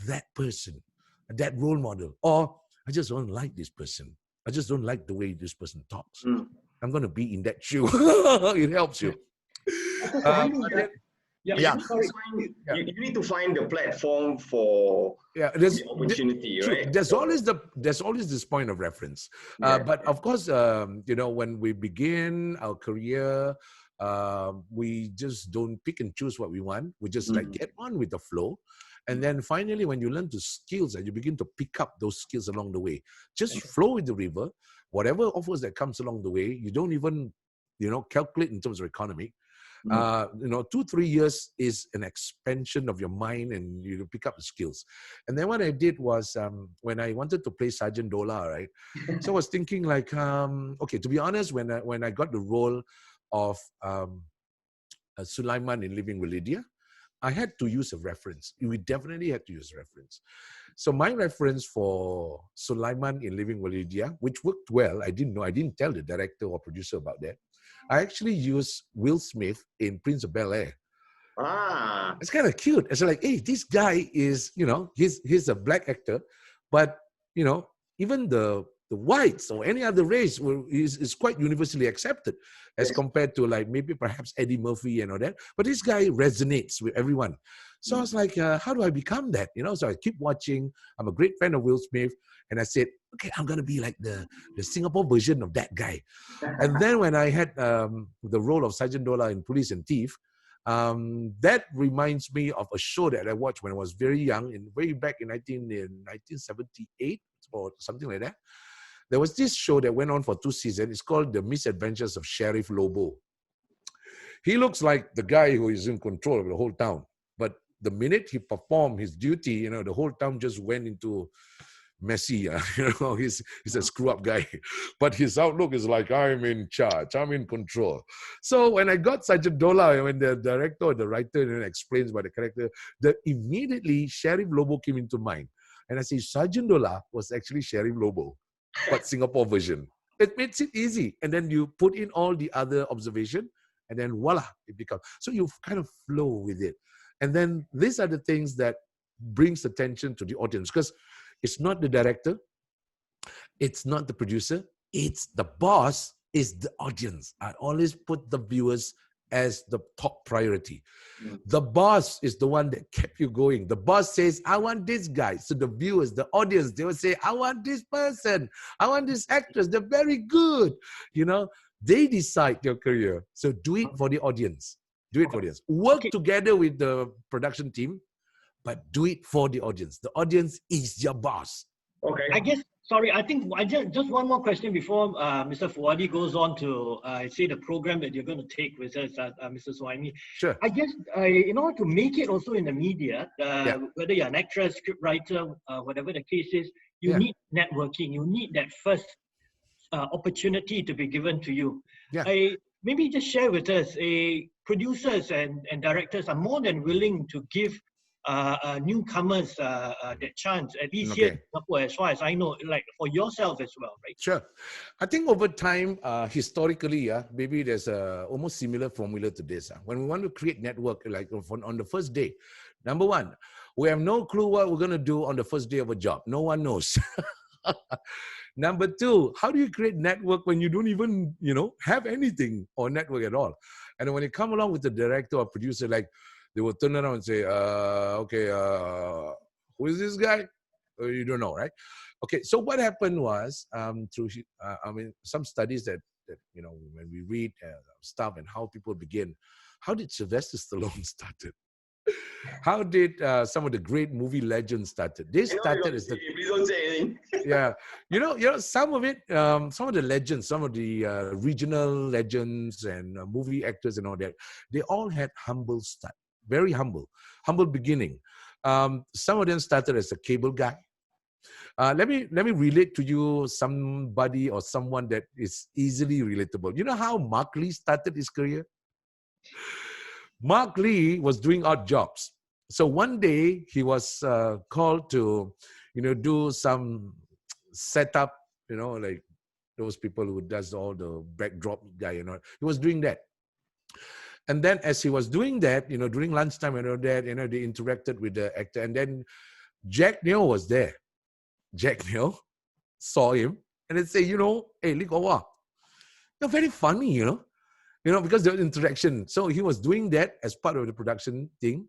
that person, that role model. Or I just don't like this person. I just don't like the way this person talks. I'm going to be in that shoe. It helps you. You need to find the platform for the opportunity, right? There's always this point of reference. But of course, you know, when we begin our career, we just don't pick and choose what we want. We just like get on with the flow. And then finally, when you learn the skills and you begin to pick up those skills along the way, just flow with the river. Whatever offers that comes along the way, you don't even, you know, calculate in terms of economy. You know, 2-3 years is an expansion of your mind, and you pick up the skills. And then what I did was, when I wanted to play Sergeant Dola, right? So I was thinking like, okay, to be honest, when I got the role of Sulaiman in Living with Lydia, I had to use a reference. We definitely had to use a reference. So my reference for Sulaiman in Living with Lydia, which worked well, I didn't tell the director or producer about that. I actually used Will Smith in Prince of Bel-Air. It's kind of cute. It's like, hey, this guy is, you know, he's a black actor, but, you know, even the whites or any other race is quite universally accepted as compared to like maybe perhaps Eddie Murphy and all that. But this guy resonates with everyone. So I was like, how do I become that? You know, so I keep watching. I'm a great fan of Will Smith. And I said, okay, I'm going to be like the Singapore version of that guy. And then when I had the role of Sergeant Dola in Police and Thief, that reminds me of a show that I watched when I was very young, way back in 1978 or something like that. There was this show that went on for 2 seasons. It's called The Misadventures of Sheriff Lobo. He looks like the guy who is in control of the whole town. But the minute he performed his duty, you know, the whole town just went into messy. You know, he's a screw-up guy. But his outlook is like, I'm in charge. I'm in control. So when I got Sergeant Dola, when the director or the writer explains about the character, immediately Sheriff Lobo came into mind. And I say, Sergeant Dola was actually Sheriff Lobo, but Singapore version. It makes it easy. And then you put in all the other observation, and then voila, it becomes. So you kind of flow with it. And then these are the things that brings attention to the audience, because it's not the director, it's not the producer, it's the boss, is the audience. I always put the viewers as the top priority. The boss is the one that kept you going. The boss says, I want this guy. So the viewers, the audience, they will say, I want this person. I want this actress. They're very good. You know, they decide your career. So do it for the audience. Do it for the audience. Work together with the production team, but do it for the audience. The audience is your boss. Okay. I guess, sorry, I think just one more question before Mr. Fuadi goes on to say the program that you're going to take with us, Mr. Suhaimi. Sure. I guess in order to make it also in the media, whether you're an actress, script writer, whatever the case is, You need networking. You need that first opportunity to be given to you. Maybe just share with us, producers and directors are more than willing to give newcomers that chance, at least here in Singapore, as far as I know, like for yourself as well, right? Sure. I think over time, historically, maybe there's a almost similar formula to this. When we want to create network, like on the first day, number one, we have no clue what we're going to do on the first day of a job. No one knows. Number two, how do you create network when you don't even, have anything or network at all? And when you come along with the director or producer, like they will turn around and say, who is this guy? You don't know, right? Okay, so what happened was through, some studies that when we read stuff and how people begin, how did Sylvester Stallone started? How did some of the great movie legends started? They started as the some of it, some of the legends, some of the regional legends and movie actors and all that, they all had humble start, very humble beginning. Some of them started as a cable guy. Let me relate to you somebody or someone that is easily relatable. You know how Mark Lee started his career? Mark Lee was doing odd jobs. So one day he was called to, do some setup, like those people who does all the backdrop guy, he was doing that. And then as he was doing that, during lunchtime and all that, they interacted with the actor. And then Jack Neo was there. Jack Neo saw him and then say, hey, Lee Kawa, you're very funny, because there was interaction. So he was doing that as part of the production thing.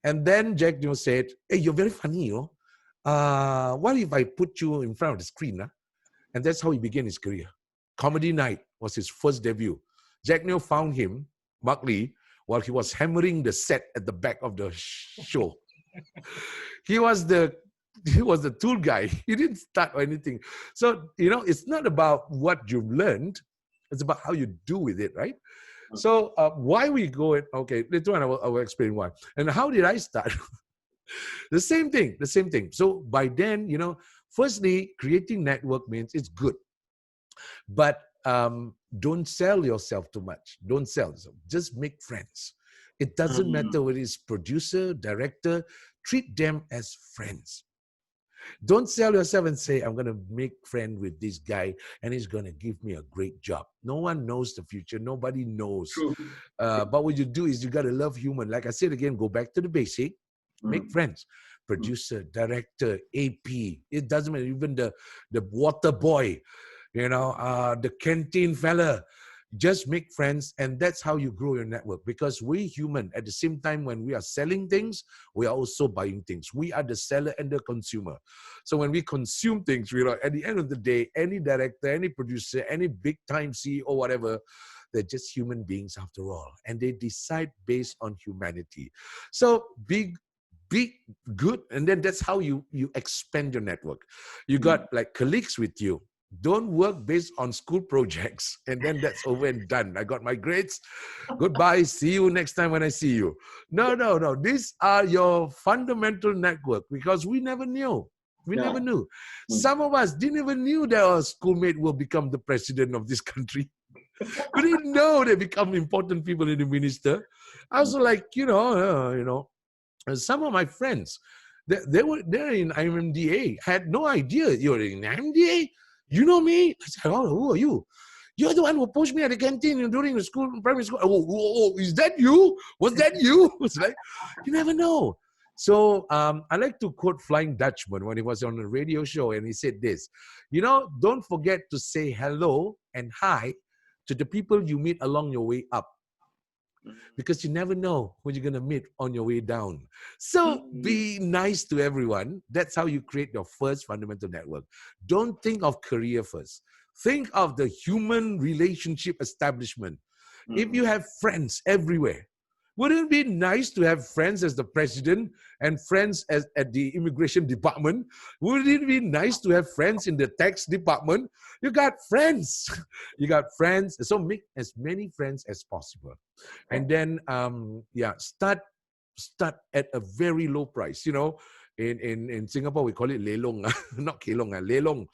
And then Jack Neo said, hey, you're very funny, what if I put you in front of the screen? Huh? And that's how he began his career. Comedy Night was his first debut. Jack Neo found him, Mark Lee, while he was hammering the set at the back of the show. He was the tool guy. He didn't start or anything. So, it's not about what you've learned. It's about how you do with it, right? So why we go it? Okay, later on I will explain why. And how did I start? The same thing. So by then, firstly, creating network means it's good. But don't sell yourself too much. Don't sell. Just make friends. It doesn't matter whether it's producer, director, treat them as friends. Don't sell yourself and say, I'm going to make friend with this guy and he's going to give me a great job. No one knows the future. Nobody knows. But what you do is you got to love human. Like I said again, go back to the basic. Make friends. Producer, director, AP. It doesn't matter. Even the water boy, the canteen fella. Just make friends, and that's how you grow your network. Because we human, at the same time, when we are selling things, we are also buying things. We are the seller and the consumer. So when we consume things, at the end of the day, any director, any producer, any big time CEO, whatever, they're just human beings after all, and they decide based on humanity. So be good, and then that's how you expand your network. You got like colleagues with you. Don't work based on school projects and then that's over and done. I got my grades. Goodbye. See you next time when I see you. No. These are your fundamental network because we never knew. We never knew. Some of us didn't even knew that our schoolmate will become the president of this country. We didn't know they become important people in the minister. I was like, some of my friends, they're in MDA, had no idea you're in MDA. You know me? I said, oh, who are you? You're the one who pushed me at the canteen during the school, primary school. Oh, is that you? Was that you? It's like, you never know. So I like to quote Flying Dutchman when he was on a radio show, and he said this, don't forget to say hello and hi to the people you meet along your way up. Because you never know who you're going to meet on your way down. So be nice to everyone. That's how you create your first fundamental network. Don't think of career first. Think of the human relationship establishment. If you have friends everywhere, wouldn't it be nice to have friends as the president and friends at the immigration department? Wouldn't it be nice to have friends in the tax department? You got friends. You got friends. So make as many friends as possible. And then, start at a very low price. In Singapore, we call it lelong, not kelong, lelong.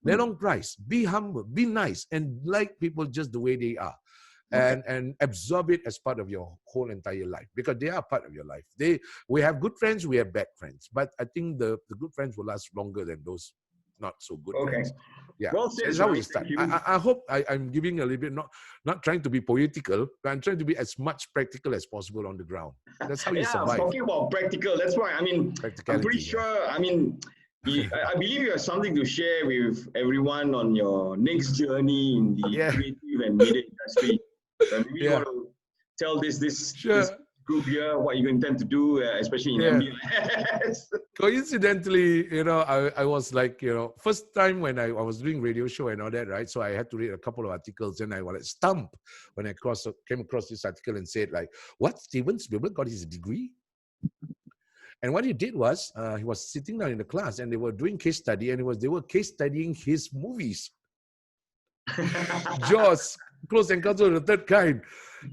Lelong price. Be humble, be nice, and like people just the way they are. And absorb it as part of your whole entire life, because they are part of your life. We have good friends, we have bad friends, but I think the good friends will last longer than those not so good friends. Yeah, well said, that's how we start. I hope I'm giving a little bit, not trying to be poetical, but I'm trying to be as much practical as possible on the ground. That's how you survive. Talking about practical, that's why, I mean, I'm pretty sure, I mean, I believe you have something to share with everyone on your next journey in the creative and media industry. So maybe you want to tell this group here what you intend to do, especially in MDIS. Coincidentally, I was like, first time when I was doing radio show and all that, right? So I had to read a couple of articles, and I was like stumped when I came across this article and said like, what, Steven Spielberg got his degree? And what he did was, he was sitting down in the class and they were doing case study, and they were case studying his movies. Jaws, Close Encounter of the Third Kind.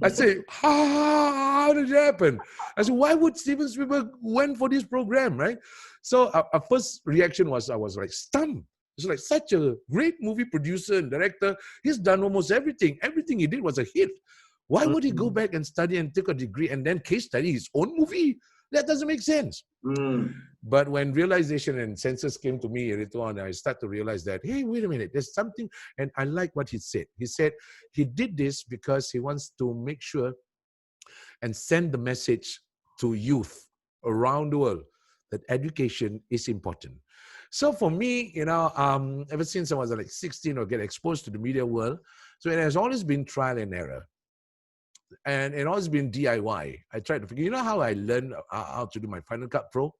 I say, how did it happen? I said, why would Steven Spielberg went for this program, right? So our first reaction was, I was like stumped. It's like such a great movie producer and director. He's done almost everything. Everything he did was a hit. Why would he go back and study and take a degree and then case study his own movie? That doesn't make sense. But when realization and senses came to me later on, I started to realize that, hey, wait a minute, there's something. And I like what he said. He said he did this because he wants to make sure and send the message to youth around the world that education is important. So for me, ever since I was like 16 or get exposed to the media world, so it has always been trial and error. And it always been DIY. I tried to figure. How I learned how to do my Final Cut Pro?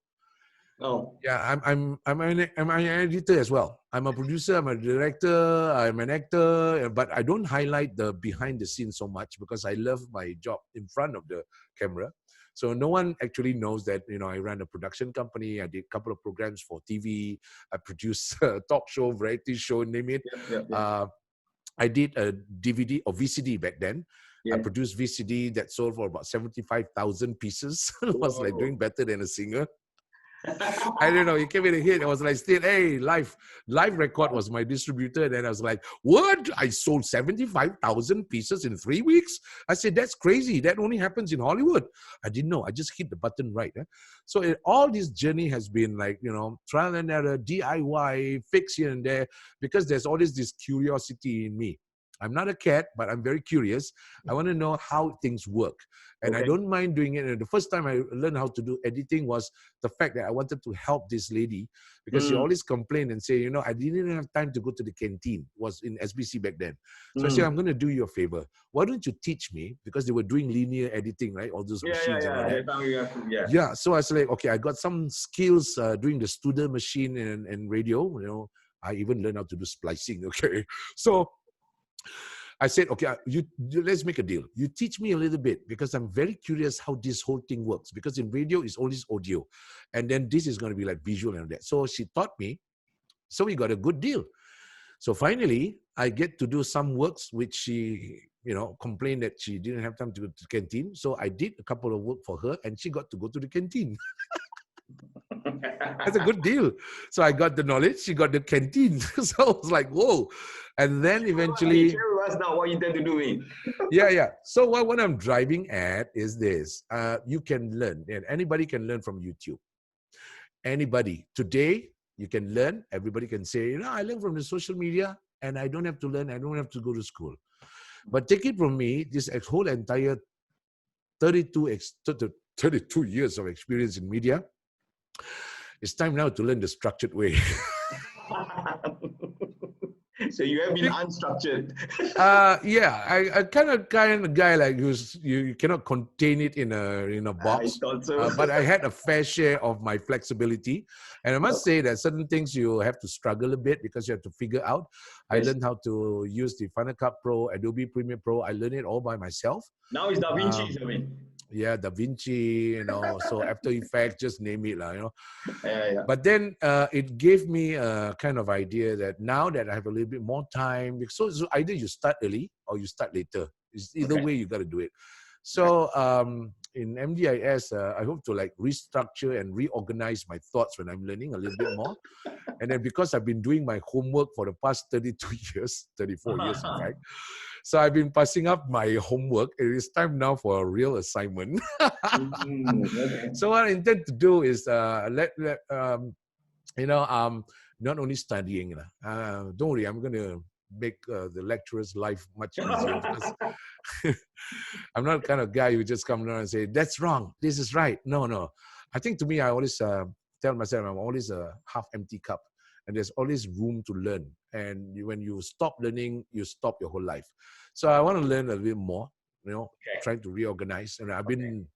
Oh, yeah. I'm an editor as well. I'm a producer. I'm a director. I'm an actor. But I don't highlight the behind the scenes so much because I love my job in front of the camera. So no one actually knows that I ran a production company. I did a couple of programs for TV. I produced a talk show, variety show, name it. I did a DVD or VCD back then. I produced VCD that sold for about 75,000 pieces. I was like doing better than a singer. I don't know. It came in a hit. I was like, still, hey, Live Record was my distributor. And then I was like, what? I sold 75,000 pieces in 3 weeks? I said, that's crazy. That only happens in Hollywood. I didn't know. I just hit the button right. So all this journey has been like, trial and error, DIY, fix here and there, because there's always this curiosity in me. I'm not a cat, but I'm very curious. I want to know how things work. And I don't mind doing it. And the first time I learned how to do editing was the fact that I wanted to help this lady because she always complained and say, I didn't have time to go to the canteen. It was in SBC back then. So I said, I'm going to do you a favor. Why don't you teach me? Because they were doing linear editing, right? All those machines. Yeah. So I said, like, okay, I got some skills doing the Studer machine and radio. I even learned how to do splicing. Okay. So I said, okay, let's make a deal. You teach me a little bit because I'm very curious how this whole thing works, because in radio it's always audio. And then this is going to be like visual and that. So she taught me. So we got a good deal. So finally, I get to do some works which she, complained that she didn't have time to go to the canteen. So I did a couple of work for her and she got to go to the canteen. That's a good deal. So I got the knowledge, she got the canteen. So I was like, whoa. And then eventually... Share with us now what you intend to do. Yeah. So what I'm driving at is this. You can learn, and anybody can learn from YouTube. Anybody. Today, you can learn. Everybody can say, I learn from the social media and I don't have to learn. I don't have to go to school. But take it from me, this whole entire 32 years of experience in media, it's time now to learn the structured way. So you have been unstructured. Yeah, I kind of guy like you cannot contain it in a box. But I had a fair share of my flexibility, and I must say that certain things you have to struggle a bit because you have to figure out. I learned how to use the Final Cut Pro, Adobe Premiere Pro. I learned it all by myself. Now it's Da Vinci, Yeah, Da Vinci, so After Effects, just name it, But then it gave me a kind of idea that now that I have a little bit more time, so either you start early or you start later. It's either way you got to do it. So, in MDIS, I hope to like restructure and reorganize my thoughts when I'm learning a little bit more. And then because I've been doing my homework for the past 32 years, 34 years in fact, so I've been passing up my homework. It is time now for a real assignment. Okay. So what I intend to do is not only studying. Don't worry, I'm going to make the lecturer's life much easier because I'm not the kind of guy who just come down and say, that's wrong, this is right. No. I think to me, I always tell myself I'm always a half-empty cup. And there's always room to learn. And when you stop learning, you stop your whole life. So I want to learn a little bit more, trying to reorganize. And I've been,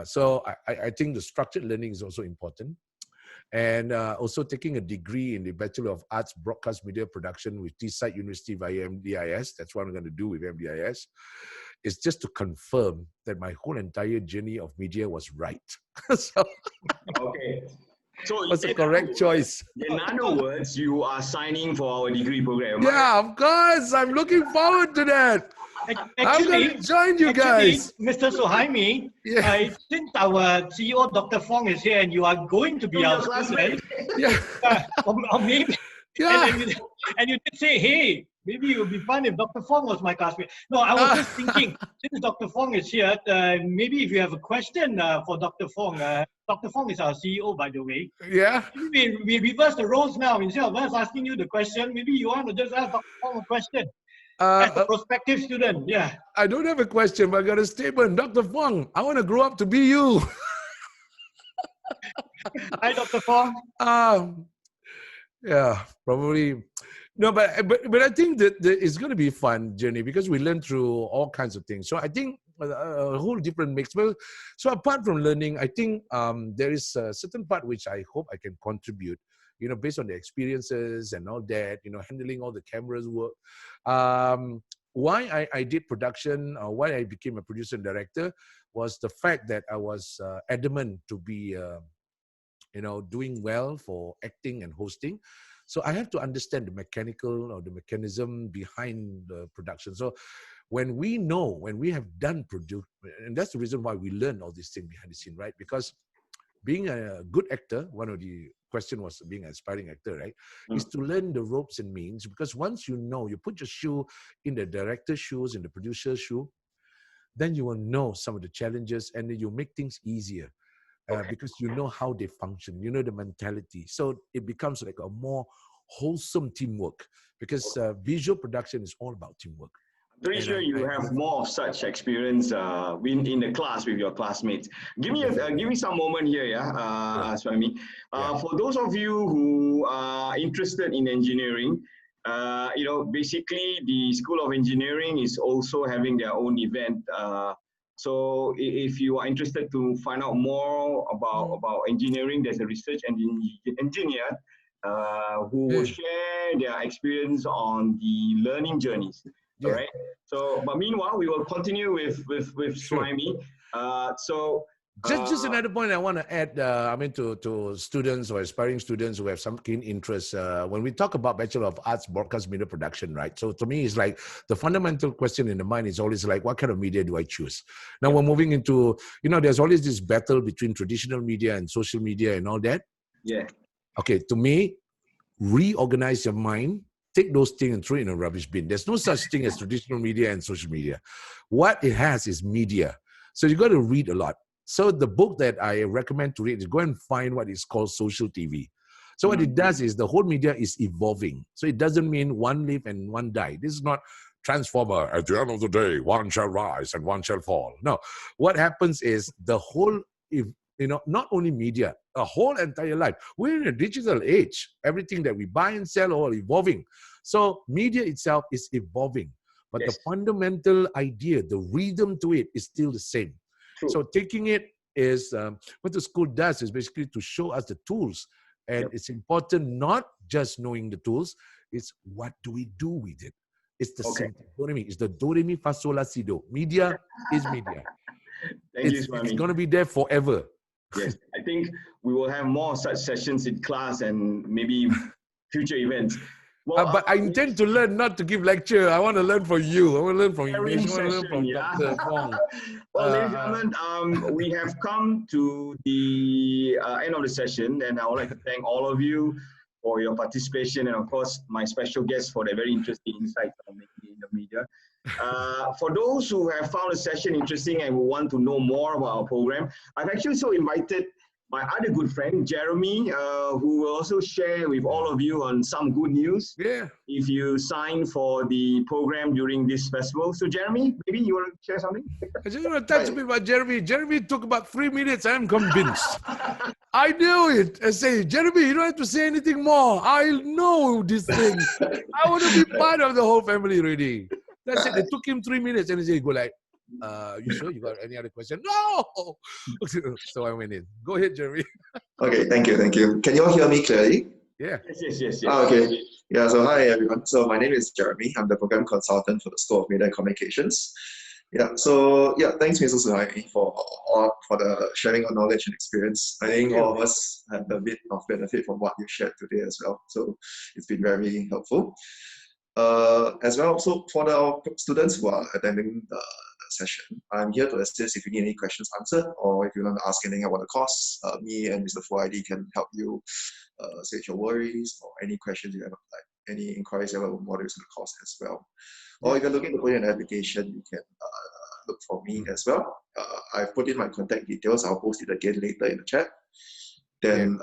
so I think the structured learning is also important. And also taking a degree in the Bachelor of Arts Broadcast Media Production with Teesside University via MDIS. That's what I'm going to do with MDIS. It's just to confirm that my whole entire journey of media was right. So, okay. So what's the correct choice? In other words, you are signing for our degree program. Yeah, of course. I'm looking forward to that. I'm going to join you guys. Mr. Suhaimi, since our CEO, Dr. Fong, is here and you are going to be our classmate, or maybe, and you did say, hey, maybe it would be fun if Dr. Fong was my classmate. No, I was just thinking, since Dr. Fong is here, maybe if you have a question for Dr. Fong, Dr. Fong is our CEO, by the way. Yeah. Maybe we reverse the roles now. Instead of us asking you the question, maybe you want to just ask Dr. Fong a question. As a prospective student, yeah. I don't have a question, but I got a statement. Dr. Fong, I want to grow up to be you. Hi, Dr. Fong. Yeah, probably. No, but I think that it's going to be a fun journey because we learn through all kinds of things. So I think a whole different mix. Well, so apart from learning, I think there is a certain part which I hope I can contribute, based on the experiences and all that, handling all the cameras work. Why I did production, or why I became a producer and director was the fact that I was adamant to be, doing well for acting and hosting. So I have to understand the mechanical or the mechanism behind the production. So when we have done produce, and that's the reason why we learn all these things behind the scene, right? Because being a good actor, one of the question was being an aspiring actor, right? Is to learn the ropes and means, because once you put your shoe in the director's shoes, in the producer's shoe, then you will know some of the challenges and then you make things easier. Because you know how they function, you know the mentality. So it becomes like a more wholesome teamwork because visual production is all about teamwork. Pretty sure you have more of such experience in the class with your classmates. Give me some moment here, Suhaimi. For those of you who are interested in engineering, basically the School of Engineering is also having their own event. So if you are interested to find out more about engineering, there's a research engineer who will share their experience on the learning journeys. All right. So, but meanwhile, we will continue with Suhaimi. Just another point I want to add, to students or aspiring students who have some keen interest. When we talk about Bachelor of Arts Broadcast Media Production, right? So to me, it's like the fundamental question in the mind is always like, what kind of media do I choose? Now we're moving into, there's always this battle between traditional media and social media and all that. Yeah. Okay, to me, reorganize your mind. Take those things and throw it in a rubbish bin. There's no such thing as traditional media and social media. What it has is media. So you got to read a lot. So the book that I recommend to read is go and find what is called social TV. So what it does is the whole media is evolving. So it doesn't mean one live and one die. This is not Transformer. At the end of the day, one shall rise and one shall fall. No. What happens is the whole, not only media, a whole entire life. We're in a digital age. Everything that we buy and sell all evolving. So media itself is evolving. But the fundamental idea, the rhythm to it is still the same. True. So taking it is, what the school does is basically to show us the tools. And it's important not just knowing the tools, it's what do we do with it. It's the same thing. It's the do, re, mi, fa, sol, la, si, do. Media is media. It's going to be there forever. Yes, I think we will have more such sessions in class and maybe future events. But I intend to learn, not to give lecture. I want to learn from you. I want to learn from English. I want to learn from Dr. Fong. Well, ladies and gentlemen, we have come to the end of the session, and I would like to thank all of you for your participation, and of course, my special guest for their very interesting insights on making in the media. For those who have found the session interesting and who want to know more about our program, I've actually so invited my other good friend, Jeremy, who will also share with all of you on some good news if you sign for the program during this festival. So Jeremy, maybe you want to share something? I just want to touch a bit about Jeremy. Jeremy took about 3 minutes. I'm convinced. I knew it. I say, Jeremy, you don't have to say anything more. I know this thing. I want to be part of the whole family already. That's it. It took him 3 minutes, and he said, "Go like, you sure you got any other question?" No. So I went in. Go ahead, Jeremy. Okay, thank you. Can you all hear me clearly? Yeah. Yes. Okay. Yeah. So hi everyone. So my name is Jeremy. I'm the program consultant for the School of Media and Communications. Yeah. So yeah, thanks, Mr. Suhaimi, for the sharing of knowledge and experience. I think all of us had a bit of benefit from what you shared today as well. So it's been very helpful. As well, so for the students who are attending the session, I'm here to assist if you need any questions answered, or if you want to ask anything about the course, me and Mr. Fuadi can help you state your worries or any questions you have, like any inquiries about modules in the course as well. Or if you're looking to put in an application, you can look for me as well. I've put in my contact details. I'll post it again later in the chat. Then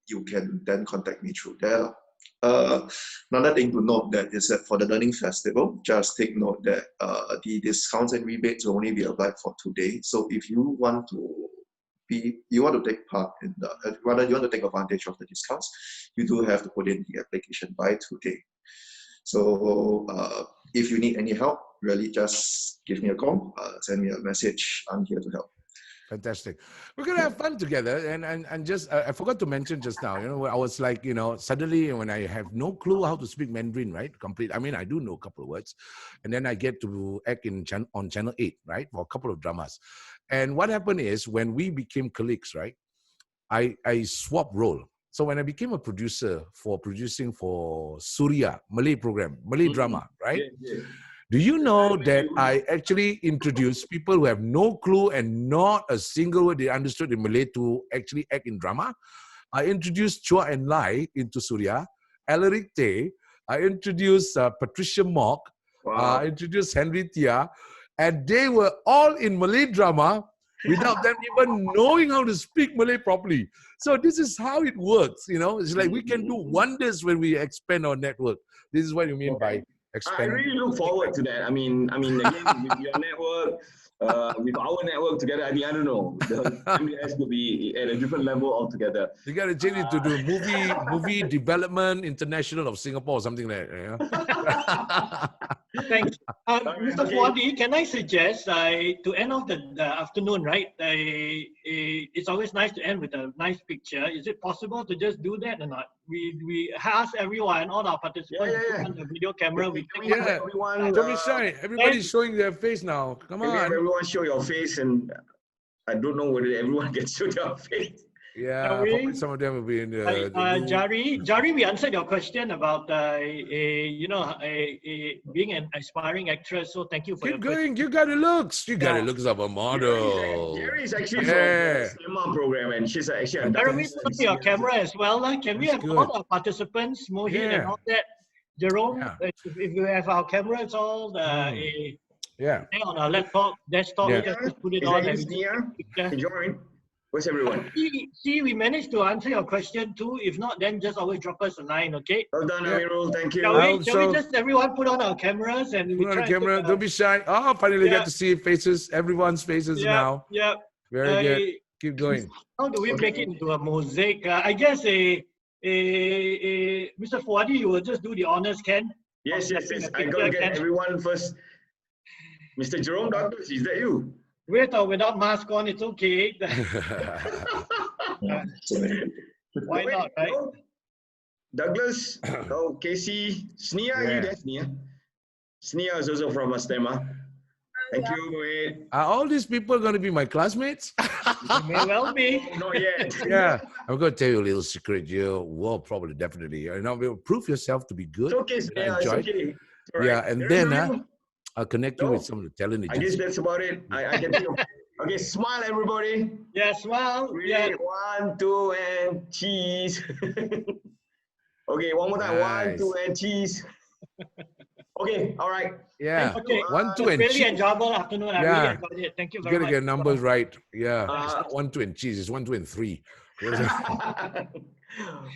you can then contact me through there. Another thing to note that is that for the Learning Festival, just take note that the discounts and rebates will only be applied for today. So if you want to take part in whether you want to take advantage of the discounts, you do have to put in the application by today. So if you need any help, really just give me a call, send me a message. I'm here to help. Fantastic. We're going to have fun together. And just, I forgot to mention just now, I was like, suddenly when I have no clue how to speak Mandarin, right? I mean, I do know a couple of words. And then I get to act on Channel 8, right? For a couple of dramas. And what happened is when we became colleagues, right? I swapped role. So when I became a producer for producing for Surya, Malay program, Malay drama, right? Yeah. Do you know that I actually introduced people who have no clue and not a single word they understood in Malay to actually act in drama? I introduced Chua and Lai into Surya, Alaric Tay. I introduced Patricia Mock. Wow. I introduced Henry Tia. And they were all in Malay drama without them even knowing how to speak Malay properly. So this is how it works, It's like we can do wonders when we expand our network. This is what you mean by expand. I really look forward to that. I mean, again, with your network, with our network together, I don't know. The MDIS will be at a different level altogether. You got to change it to do movie development international of Singapore or something like that. Thanks. Mr. Fuadi, can I suggest to end off the afternoon, right? It's always nice to end with a nice picture. Is it possible to just do that or not? We ask everyone, all our participants, on the video camera. Everyone. Don't be shy. Everybody's showing their face now. Come on. Everyone show your face, and I don't know whether everyone can show their face. Yeah, probably some of them will be in the Jari, we answered your question about being an aspiring actress. So thank you for keep going. You got the looks. You got the looks of a model. Jerry is actually from the cinema program, and she's actually. Jeremy, put your camera as well. Can we have all our participants, Muhd and all that? Jerome, if you have our cameras all on our laptop, desktop, we just put it on. And join. Where's everyone? See, we managed to answer your question too. If not, then just always drop us a line, okay? Well done, Amirul. Thank you. Shall we just everyone put on our cameras and put on the camera? Don't be shy. Oh, finally get to see faces, everyone's faces now. Yeah. Very good. Keep going. How do we make it into a mosaic? I guess Mr. Fuadi, you will just do the honors, Ken. Yes. I gotta get everyone first. Mr. Jerome Douglas, is that you? With or without mask on, it's okay. Why not, right? Douglas, Casey, Sneha, are you there, Sneha? Sneha is also from Astema. Thank you, Muhd. Are all these people going to be my classmates? May well be. Not yet. Yeah, I'm going to tell you a little secret. You will probably definitely, prove yourself to be good. Showcase, yeah, it's okay. Yeah, and then I'll connect you with some of the talent I guess that's about it. I can think of. Okay, smile, everybody. Yeah, smile. Three, Yeah. 1, 2, and cheese. Okay, one more time. Nice. 1, 2, and cheese. Okay, all right. Yeah. Okay. 1, 2, and really cheese. enjoyable afternoon. I really enjoyed it. Thank you very You much. gotta get numbers right. Yeah. It's not 1, 2, and cheese. It's 1, 2, and 3.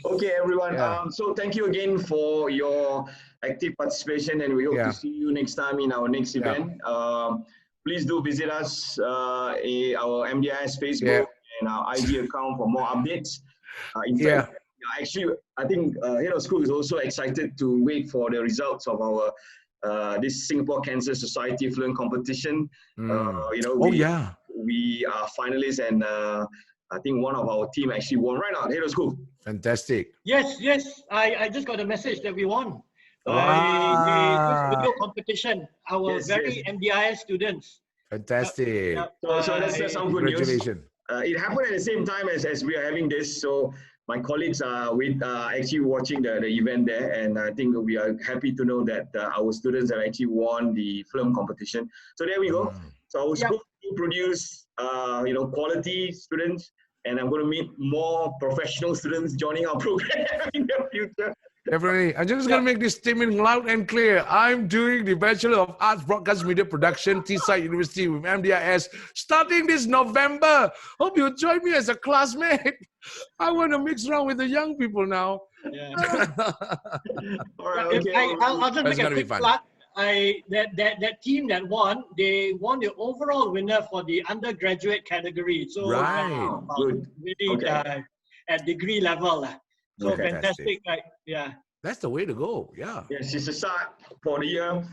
Okay, everyone. Yeah. So thank you again for your active participation, and we hope to see you next time in our next event. Please do visit us our MDIS Facebook and our IG account for more updates. In fact, actually, I think Head of School is also excited to wait for the results of our this Singapore Cancer Society Fluent Competition. We are finalists, and I think one of our team actually won right now. Head of School. Fantastic. Yes. I just got a message that we won. The video competition. Our MDIS students. Fantastic. So that's some good news. Congratulations. It happened at the same time as we are having this. So my colleagues are actually watching the event there, and I think we are happy to know that our students have actually won the film competition. So there we go. So our school will produce quality students, and I'm going to meet more professional students joining our program in the future. Definitely. I'm just going to make this statement loud and clear. I'm doing the Bachelor of Arts Broadcast Media Production, Teesside University with MDIS, starting this November. Hope you join me as a classmate. I want to mix around with the young people now. Yeah. All right, okay. I'll just make a quick plug. That team that won, they won the overall winner for the undergraduate category. So good. Really at degree level. So fantastic. That's the way to go. Yeah. Yes, it's a start for the year.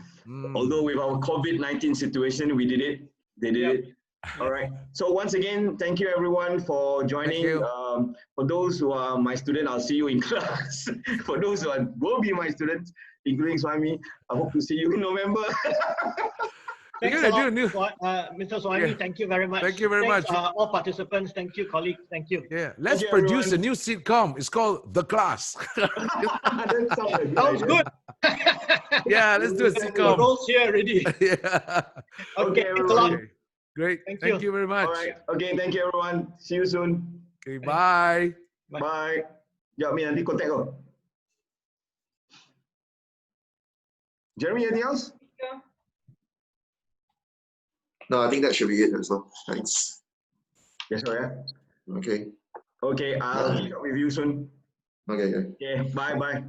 Although with our COVID-19 situation, we did it. They did it. All right. So once again, thank you everyone for joining. For those who are my student, I'll see you in class. For those who will be my students, including Suhaimi, I hope to see you in November. Thanks a lot, Mr. Suhaimi. Thank you very much. Thank you very much. All participants. Thank you, colleagues. Thank you. Yeah. Let's produce a new sitcom. It's called The Class. Sounds good. Yeah, let's do a sitcom. The roles here already. Yeah. Okay, thanks a lot. Great. Thank you very much. All right. Okay, thank you everyone. See you soon. Okay, bye. Bye. Jap, nanti contact kau. Jeremy, anything else? No, I think that should be it as well. Thanks. Yes, sir. Okay. Okay, I'll meet up with you soon. Okay. Okay, bye.